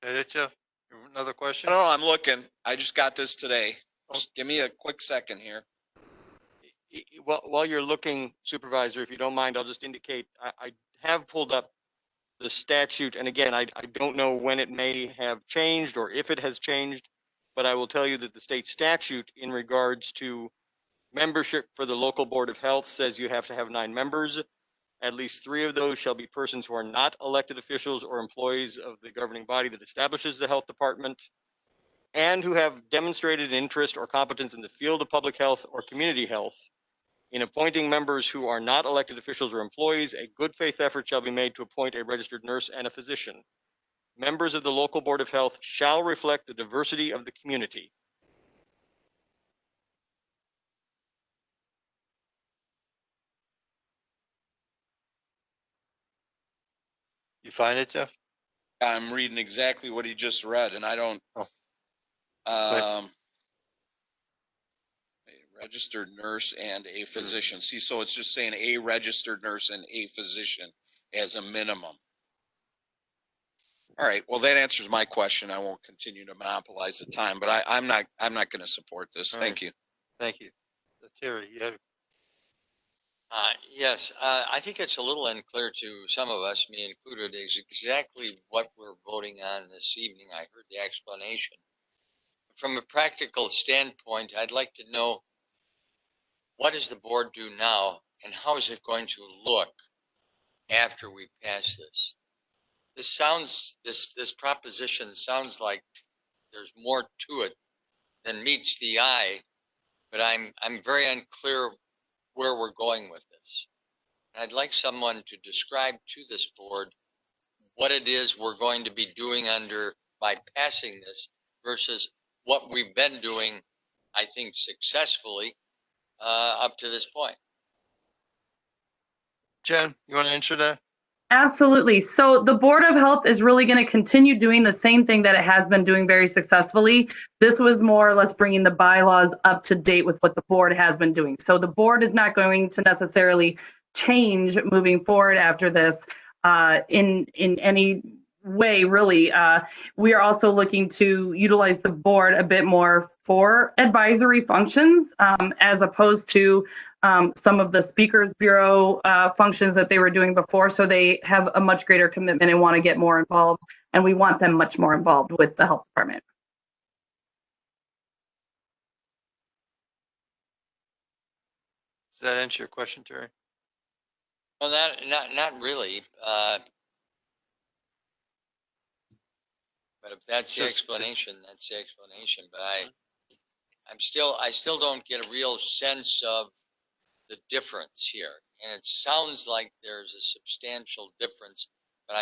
Speaker 1: That it, Jeff? Another question?
Speaker 7: No, I'm looking. I just got this today. Just give me a quick second here.
Speaker 13: Well, while you're looking, Supervisor, if you don't mind, I'll just indicate I have pulled up the statute. And again, I don't know when it may have changed or if it has changed, but I will tell you that the state statute in regards to membership for the local Board of Health says you have to have 9 members. At least 3 of those shall be persons who are not elected officials or employees of the governing body that establishes the health department and who have demonstrated interest or competence in the field of public health or community health. In appointing members who are not elected officials or employees, a good faith effort shall be made to appoint a registered nurse and a physician. Members of the local Board of Health shall reflect the diversity of the community.
Speaker 1: You find it, Jeff?
Speaker 7: I'm reading exactly what he just read, and I don't. A registered nurse and a physician. See, so it's just saying a registered nurse and a physician as a minimum. All right. Well, that answers my question. I won't continue to monopolize the time, but I'm not going to support this. Thank you.
Speaker 13: Thank you.
Speaker 1: Terry, you had
Speaker 10: Yes, I think it's a little unclear to some of us, me included, is exactly what we're voting on this evening. I heard the explanation. From a practical standpoint, I'd like to know, what does the board do now, and how is it going to look after we pass this? This proposition sounds like there's more to it than meets the eye, but I'm very unclear where we're going with this. And I'd like someone to describe to this board what it is we're going to be doing by passing this versus what we've been doing, I think, successfully up to this point.
Speaker 1: Jen, you want to answer that?
Speaker 14: Absolutely. So the Board of Health is really going to continue doing the same thing that it has been doing very successfully. This was more or less bringing the bylaws up to date with what the board has been doing. So the board is not going to necessarily change moving forward after this in any way, really. We are also looking to utilize the board a bit more for advisory functions as opposed to some of the Speakers Bureau functions that they were doing before. So they have a much greater commitment and want to get more involved. And we want them much more involved with the health department.
Speaker 1: Does that answer your question, Terry?
Speaker 10: Well, not really. But if that's the explanation, that's the explanation. But I still don't get a real sense of the difference here. And it sounds like there's a substantial difference, but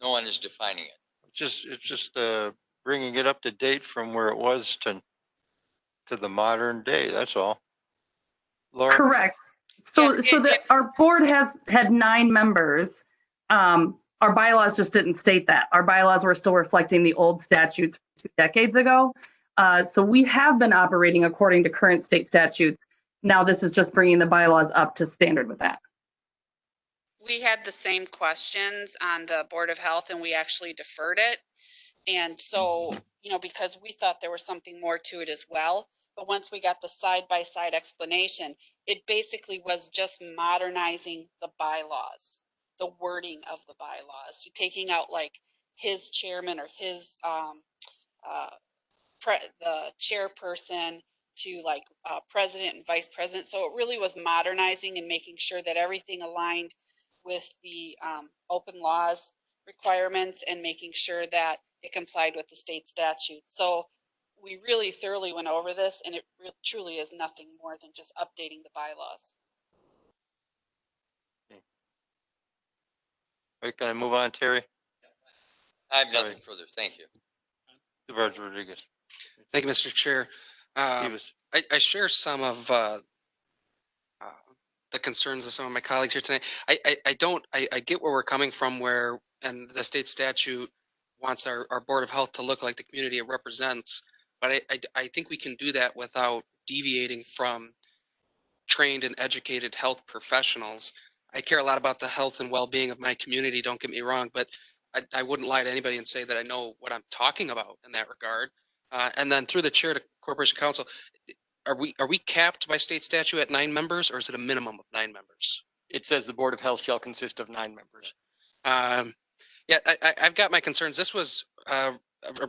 Speaker 10: no one is defining it.
Speaker 1: It's just bringing it up to date from where it was to the modern day. That's all. Laura?
Speaker 14: Correct. So our board has had 9 members. Our bylaws just didn't state that. Our bylaws were still reflecting the old statutes 2 decades ago. So we have been operating according to current state statutes. Now this is just bringing the bylaws up to standard with that.
Speaker 11: We had the same questions on the Board of Health and we actually deferred it. And so, because we thought there was something more to it as well. But once we got the side-by-side explanation, it basically was just modernizing the bylaws, the wording of the bylaws. You're taking out like his chairman or his, the chairperson to like president and vice president. So it really was modernizing and making sure that everything aligned with the open laws requirements and making sure that it complied with the state statute. So we really thoroughly went over this, and it truly is nothing more than just updating the bylaws.
Speaker 1: Are you gonna move on, Terry?
Speaker 10: I have nothing further. Thank you.
Speaker 1: Supervisor Rodriguez.
Speaker 9: Thank you, Mr. Chair.
Speaker 1: Davis.
Speaker 9: I share some of the concerns of some of my colleagues here tonight. I get where we're coming from where, and the state statute wants our Board of Health to look like the community it represents. But I think we can do that without deviating from trained and educated health professionals. I care a lot about the health and well-being of my community, don't get me wrong, but I wouldn't lie to anybody and say that I know what I'm talking about in that regard. And then through the chair to Corporation Council, are we capped by state statute at 9 members, or is it a minimum of 9 members?
Speaker 13: It says the Board of Health shall consist of 9 members.
Speaker 9: Yeah, I've got my concerns. This was a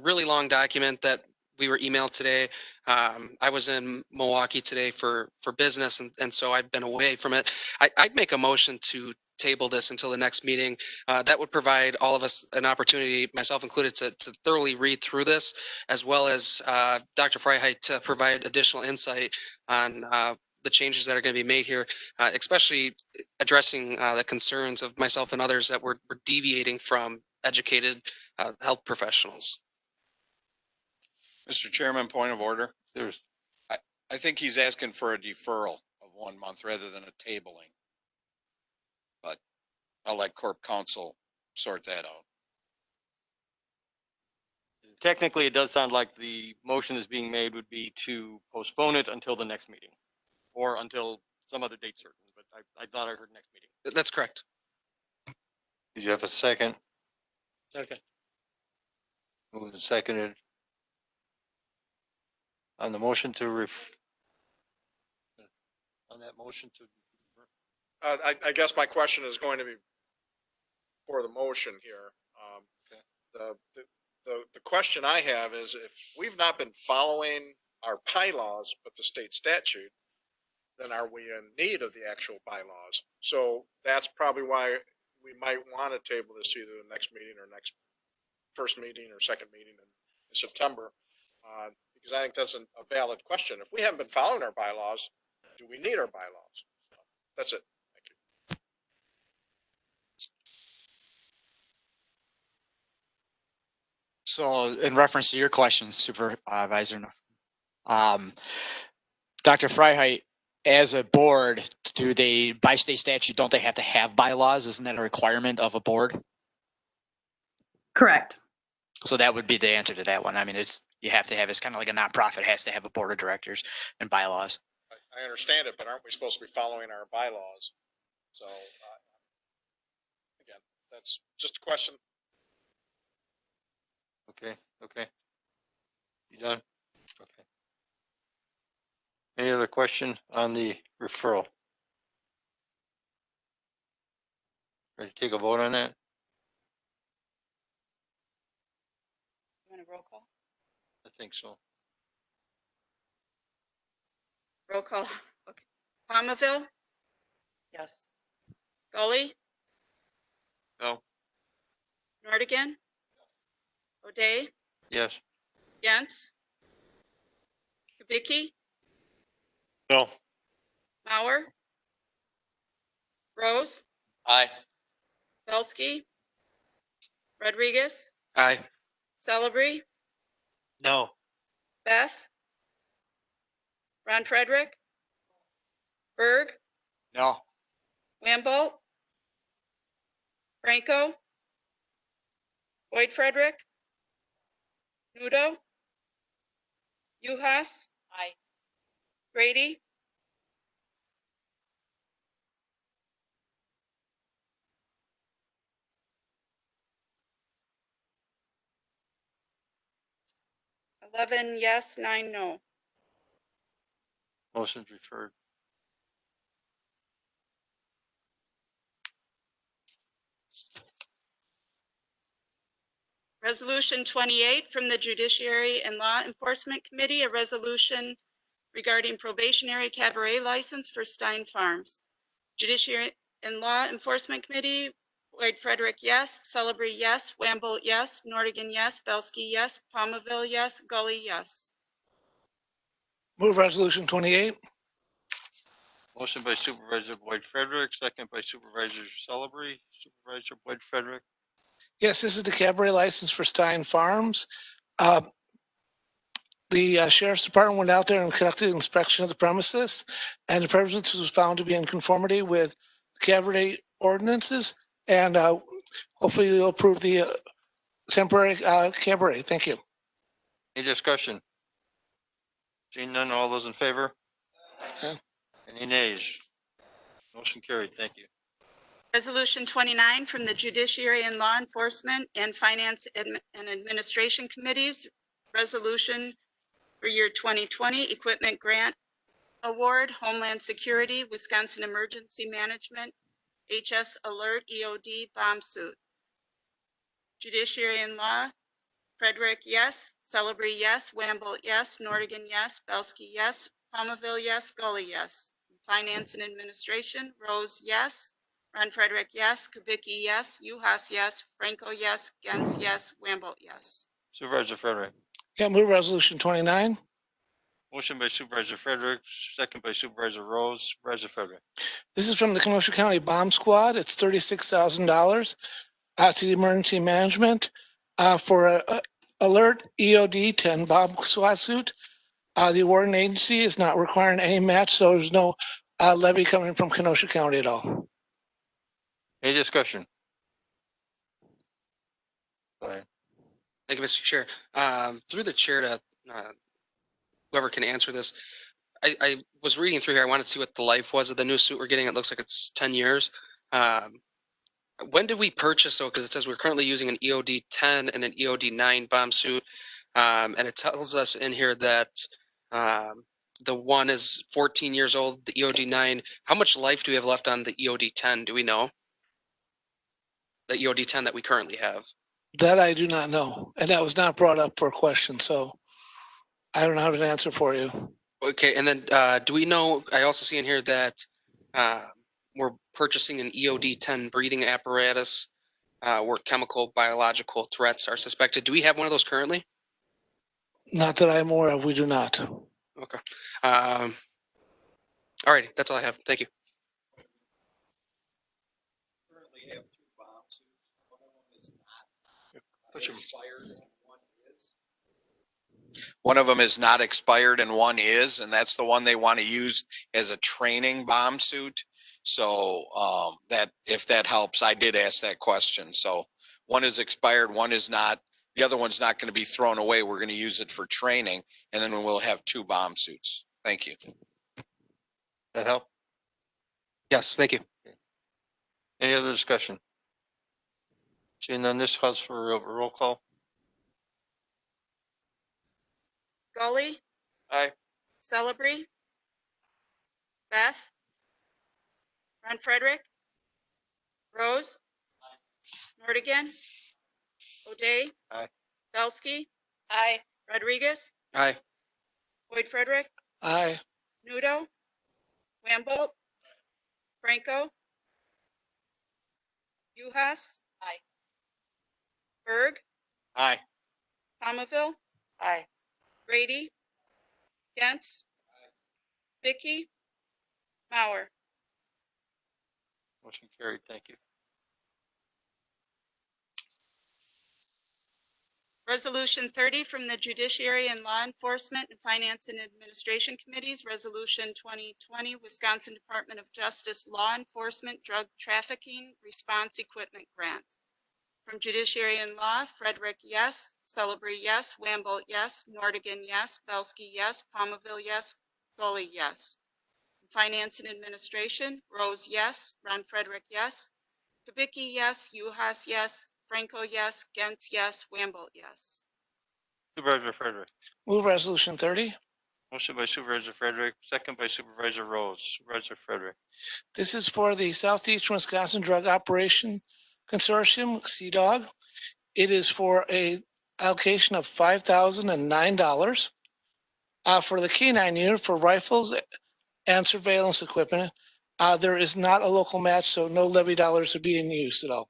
Speaker 9: really long document that we were emailed today. I was in Milwaukee today for business, and so I've been away from it. I'd make a motion to table this until the next meeting. That would provide all of us an opportunity, myself included, to thoroughly read through this, as well as Dr. Freiheit to provide additional insight on the changes that are going to be made here, especially addressing the concerns of myself and others that we're deviating from educated health professionals.
Speaker 7: Mr. Chairman, point of order.
Speaker 1: There's
Speaker 7: I think he's asking for a deferral of 1 month rather than a tabling. But I'll let Corp Counsel sort that out.
Speaker 13: Technically, it does sound like the motion is being made would be to postpone it until the next meeting or until some other date certain, but I thought I heard next meeting.
Speaker 9: That's correct.
Speaker 1: Did you have a second?
Speaker 12: Second.
Speaker 1: Moved and seconded. On the motion to on that motion to.
Speaker 6: I guess my question is going to be for the motion here. The question I have is, if we've not been following our bylaws but the state statute, then are we in need of the actual bylaws? So that's probably why we might want to table this to either the next meeting or next first meeting or second meeting in September, because I think that's a valid question. If we haven't been following our bylaws, do we need our bylaws? That's it. Thank you.
Speaker 4: So in reference to your question, Supervisor, Dr. Freiheit, as a board, do they, by state statute, don't they have to have bylaws? Isn't that a requirement of a board?
Speaker 14: Correct.
Speaker 4: So that would be the answer to that one. I mean, you have to have, it's kind of like a nonprofit has to have a board of directors and bylaws.
Speaker 6: I understand it, but aren't we supposed to be following our bylaws? So again, that's just a question.
Speaker 1: Okay. You done? Okay. Any other question on the referral? Ready to take a vote on that?
Speaker 11: You want a roll call?
Speaker 1: I think so.
Speaker 2: Roll call. Okay. Palmaville,
Speaker 8: Yes.
Speaker 2: Gully,
Speaker 1: No.
Speaker 2: Nordigan, O'Day,
Speaker 1: Yes.
Speaker 2: Yentz, Kubicki,
Speaker 1: No.
Speaker 2: Mauer, Rose,
Speaker 10: Aye.
Speaker 2: Belsky, Rodriguez,
Speaker 9: Aye.
Speaker 2: Celebrity,
Speaker 1: No.
Speaker 2: Beth, Ron Frederick, Berg,
Speaker 4: No.
Speaker 2: Wambolt, Franco, Boyd Frederick, Nudo, Uhas,
Speaker 8: Aye.
Speaker 2: Grady, 11 yes, 9 no.
Speaker 1: Motion's referred.
Speaker 2: Resolution 28 from the Judiciary and Law Enforcement Committee, a resolution regarding probationary cabaret license for Stein Farms. Judiciary and Law Enforcement Committee, Lloyd Frederick, yes. Celebrity, yes. Wamble, yes. Nordigan, yes. Belsky, yes. Palmaville, yes. Gully, yes.
Speaker 3: Move resolution 28.
Speaker 1: Motion by Supervisor Boyd Frederick, second by Supervisor Celebrity. Supervisor Boyd Frederick.
Speaker 3: Yes, this is the cabaret license for Stein Farms. The Sheriff's Department went out there and conducted an inspection of the premises, and the premises was found to be in conformity with cabaret ordinances, and hopefully you'll approve the temporary cabaret. Thank you.
Speaker 1: Any discussion? Seeing none, all those in favor?
Speaker 3: Okay.
Speaker 1: Any nays? Motion carried. Thank you.
Speaker 2: Resolution 29 from the Judiciary and Law Enforcement and Finance and Administration Committees, resolution for year 2020 Equipment Grant Award, Homeland Security, Wisconsin Emergency Management, HS Alert EOD Bomb Suit. Judiciary and Law, Frederick, yes. Celebrity, yes. Wamble, yes. Nordigan, yes. Belsky, yes. Palmaville, yes. Gully, yes. Finance and Administration, Rose, yes. Ron Frederick, yes. Kubicki, yes. Uhas, yes. Franco, yes. Gens, yes. Wamble, yes.
Speaker 1: Supervisor Frederick.
Speaker 3: Yeah, move resolution 29.
Speaker 1: Motion by Supervisor Frederick, second by Supervisor Rose. Supervisor Frederick.
Speaker 3: This is from the Kenosha County Bomb Squad. It's $36,000 to the emergency management for a alert EOD 10 bomb squad suit. The awarding agency is not requiring any match, so there's no levy coming from Kenosha County at all.
Speaker 1: Any discussion? Go ahead.
Speaker 9: Thank you, Mr. Chair. Through the chair to whoever can answer this, I was reading through here. I wanted to see what the life was of the new suit we're getting. It looks like it's 10 years. When did we purchase though? Because it says we're currently using an EOD 10 and an EOD 9 bomb suit. And it tells us in here that the one is 14 years old, the EOD 9. How much life do we have left on the EOD 10? Do we know? The EOD 10 that we currently have.
Speaker 3: That I do not know, and that was not brought up for a question, so I don't have an answer for you.
Speaker 9: Okay, and then do we know, I also see in here that we're purchasing an EOD 10 breathing apparatus where chemical, biological threats are suspected. Do we have one of those currently?
Speaker 3: Not that I'm aware of, we do not.
Speaker 9: Okay. All righty, that's all I have. Thank you.
Speaker 7: One of them is not expired and one is, and that's the one they want to use as a training bomb suit. So that if that helps, I did ask that question. So one is expired, one is not. The other one's not going to be thrown away. We're going to use it for training, and then we'll have 2 bomb suits. Thank you.
Speaker 1: That help?
Speaker 9: Yes, thank you.
Speaker 1: Any other discussion? Seeing none, this calls for a roll call.
Speaker 2: Gully.
Speaker 13: Aye.
Speaker 2: Celebrity. Beth. Ron Frederick. Rose. Nordigan. O'Day.
Speaker 1: Aye.
Speaker 2: Belsky.
Speaker 11: Aye.
Speaker 2: Rodriguez.
Speaker 9: Aye.
Speaker 2: Boyd Frederick.
Speaker 3: Aye.
Speaker 2: Noodle. Wamble. Franco. Uhas.
Speaker 11: Aye.
Speaker 2: Berg.
Speaker 13: Aye.
Speaker 2: Palmaville.
Speaker 11: Aye.
Speaker 2: Grady. Gents. Vicky. Mauer.
Speaker 1: Motion carried. Thank you.
Speaker 2: Resolution 30 from the Judiciary and Law Enforcement and Finance and Administration Committees, Resolution 2020, Wisconsin Department of Justice Law Enforcement Drug Trafficking Response Equipment Grant. From Judiciary and Law, Frederick, yes. Celebrity, yes. Wamble, yes. Nordigan, yes. Belsky, yes. Palmaville, yes. Gully, yes. Finance and Administration, Rose, yes. Ron Frederick, yes. Kubicki, yes. Uhas, yes. Franco, yes. Gens, yes. Wamble, yes.
Speaker 1: Supervisor Frederick.
Speaker 3: Move resolution 30.
Speaker 1: Motion by Supervisor Frederick, second by Supervisor Rose. Supervisor Frederick.
Speaker 3: This is for the Southeastern Wisconsin Drug Operation Consortium, CDOG. It is for a allocation of $5,009 for the K9 unit for rifles and surveillance equipment. There is not a local match, so no levy dollars are being used at all.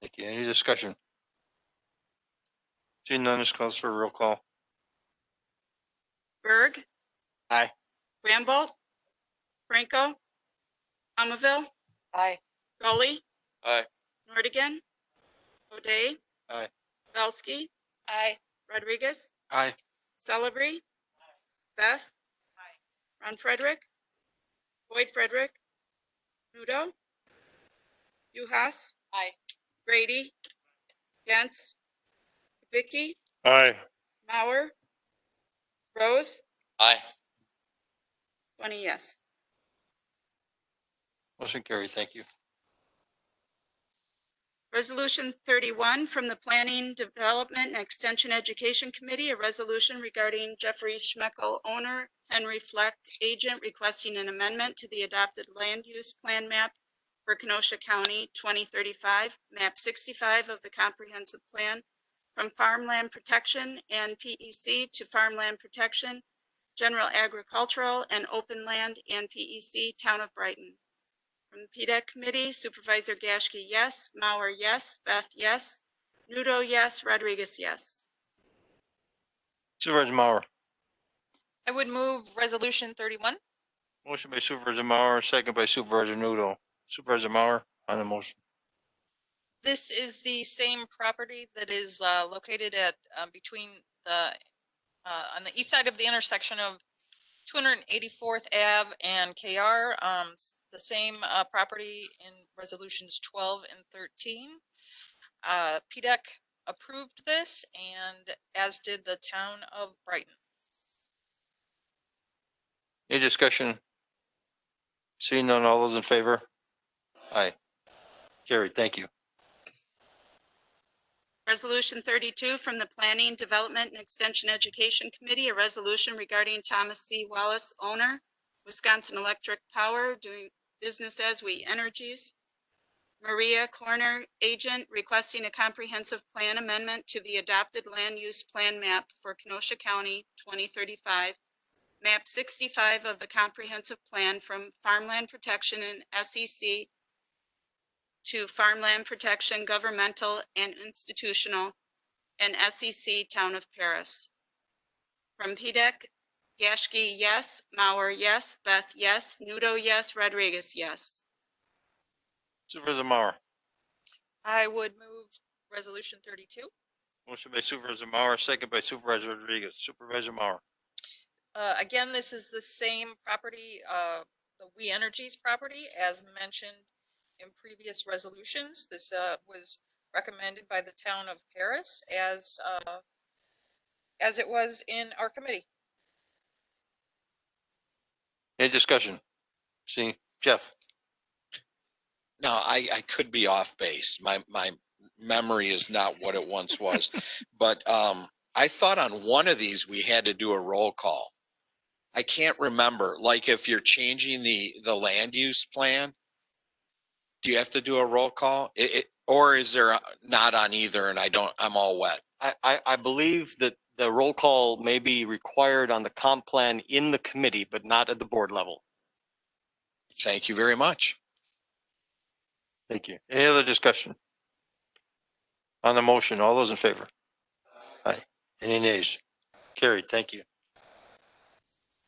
Speaker 1: Thank you. Any discussion? Seeing none, this calls for a roll call.
Speaker 2: Berg.
Speaker 13: Aye.
Speaker 2: Ramble. Franco. Somerville.
Speaker 8: Aye.
Speaker 2: Gully.
Speaker 13: Aye.
Speaker 2: Nordigan. O'Day.
Speaker 1: Aye.
Speaker 2: Belsky.
Speaker 11: Aye.
Speaker 2: Rodriguez.
Speaker 9: Aye.
Speaker 2: Celebrity. Beth. Ron Frederick. Boyd Frederick. Nudo. Uhas.
Speaker 11: Aye.
Speaker 2: Grady. Gantz. Vicky.
Speaker 1: Aye.
Speaker 2: Mauer. Rose.
Speaker 10: Aye.
Speaker 2: 20 yes.
Speaker 1: Motion carried. Thank you.
Speaker 2: Resolution 31 from the Planning, Development, and Extension Education Committee, a resolution regarding Jeffrey Schmeckel, owner, Henry Fleck, agent, requesting an amendment to the adopted land use plan map for Kenosha County 2035, map 65 of the comprehensive plan, from farmland protection and PEC to farmland protection, general agricultural and open land and PEC, Town of Brighton. From the PDEC Committee, Supervisor Gashke, yes. Mauer, yes. Beth, yes. Nudo, yes. Rodriguez, yes.
Speaker 1: Supervisor Mauer.
Speaker 8: I would move resolution 31.
Speaker 1: Motion by Supervisor Mauer, second by Supervisor Noodle. Supervisor Mauer on the motion.
Speaker 8: This is the same property that is located at between the on the east side of the intersection of 284th Ave and KR. The same property in resolutions 12 and 13. PDEC approved this, and as did the town of Brighton.
Speaker 1: Any discussion? Seeing none, all those in favor? Aye. Carried. Thank you.
Speaker 2: Resolution 32 from the Planning, Development, and Extension Education Committee, a resolution regarding Thomas C. Wallace, owner, Wisconsin Electric Power, doing business as We Energies. Maria Corner, agent, requesting a comprehensive plan amendment to the adopted land use plan map for Kenosha County 2035, map 65 of the comprehensive plan, from farmland protection and SEC to farmland protection, governmental and institutional, and SEC, Town of Paris. From PDEC, Gashke, yes. Mauer, yes. Beth, yes. Nudo, yes. Rodriguez, yes.
Speaker 1: Supervisor Mauer.
Speaker 8: I would move resolution 32.
Speaker 1: Motion by Supervisor Mauer, second by Supervisor Rodriguez. Supervisor Mauer.
Speaker 8: Again, this is the same property, the We Energies property, as mentioned in previous resolutions. This was recommended by the town of Paris as it was in our committee.
Speaker 1: Any discussion? See, Jeff.
Speaker 7: No, I could be off base. My memory is not what it once was. But I thought on one of these we had to do a roll call. I can't remember. Like if you're changing the land use plan, do you have to do a roll call? Or is there not on either and I'm all wet?
Speaker 13: I believe that the roll call may be required on the comp plan in the committee, but not at the board level.
Speaker 7: Thank you very much.
Speaker 1: Thank you. Any other discussion? On the motion, all those in favor? Aye. Any nays? Carried. Thank you.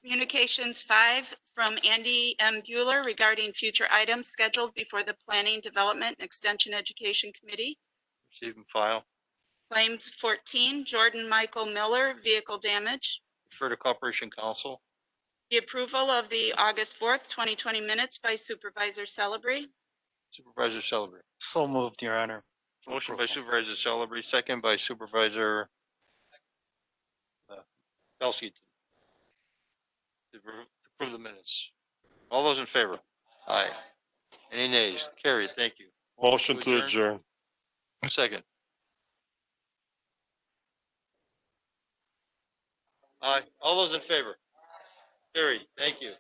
Speaker 2: Communications 5 from Andy M. Bueller regarding future items scheduled before the Planning, Development, and Extension Education Committee.
Speaker 1: Receive and file.
Speaker 2: Claims 14, Jordan Michael Miller, vehicle damage.
Speaker 1: Refer to Corporation Council.
Speaker 2: The approval of the August 4th, 2020 minutes by Supervisor Celebrity.
Speaker 1: Supervisor Celebrity.
Speaker 4: So moved, Your Honor.
Speaker 1: Motion by Supervisor Celebrity, second by Supervisor Belsky. Approve the minutes. All those in favor? Aye. Any nays? Carried. Thank you.
Speaker 15: Motion to adjourn.
Speaker 1: Second.
Speaker 13: All those in favor? Carried. Thank you.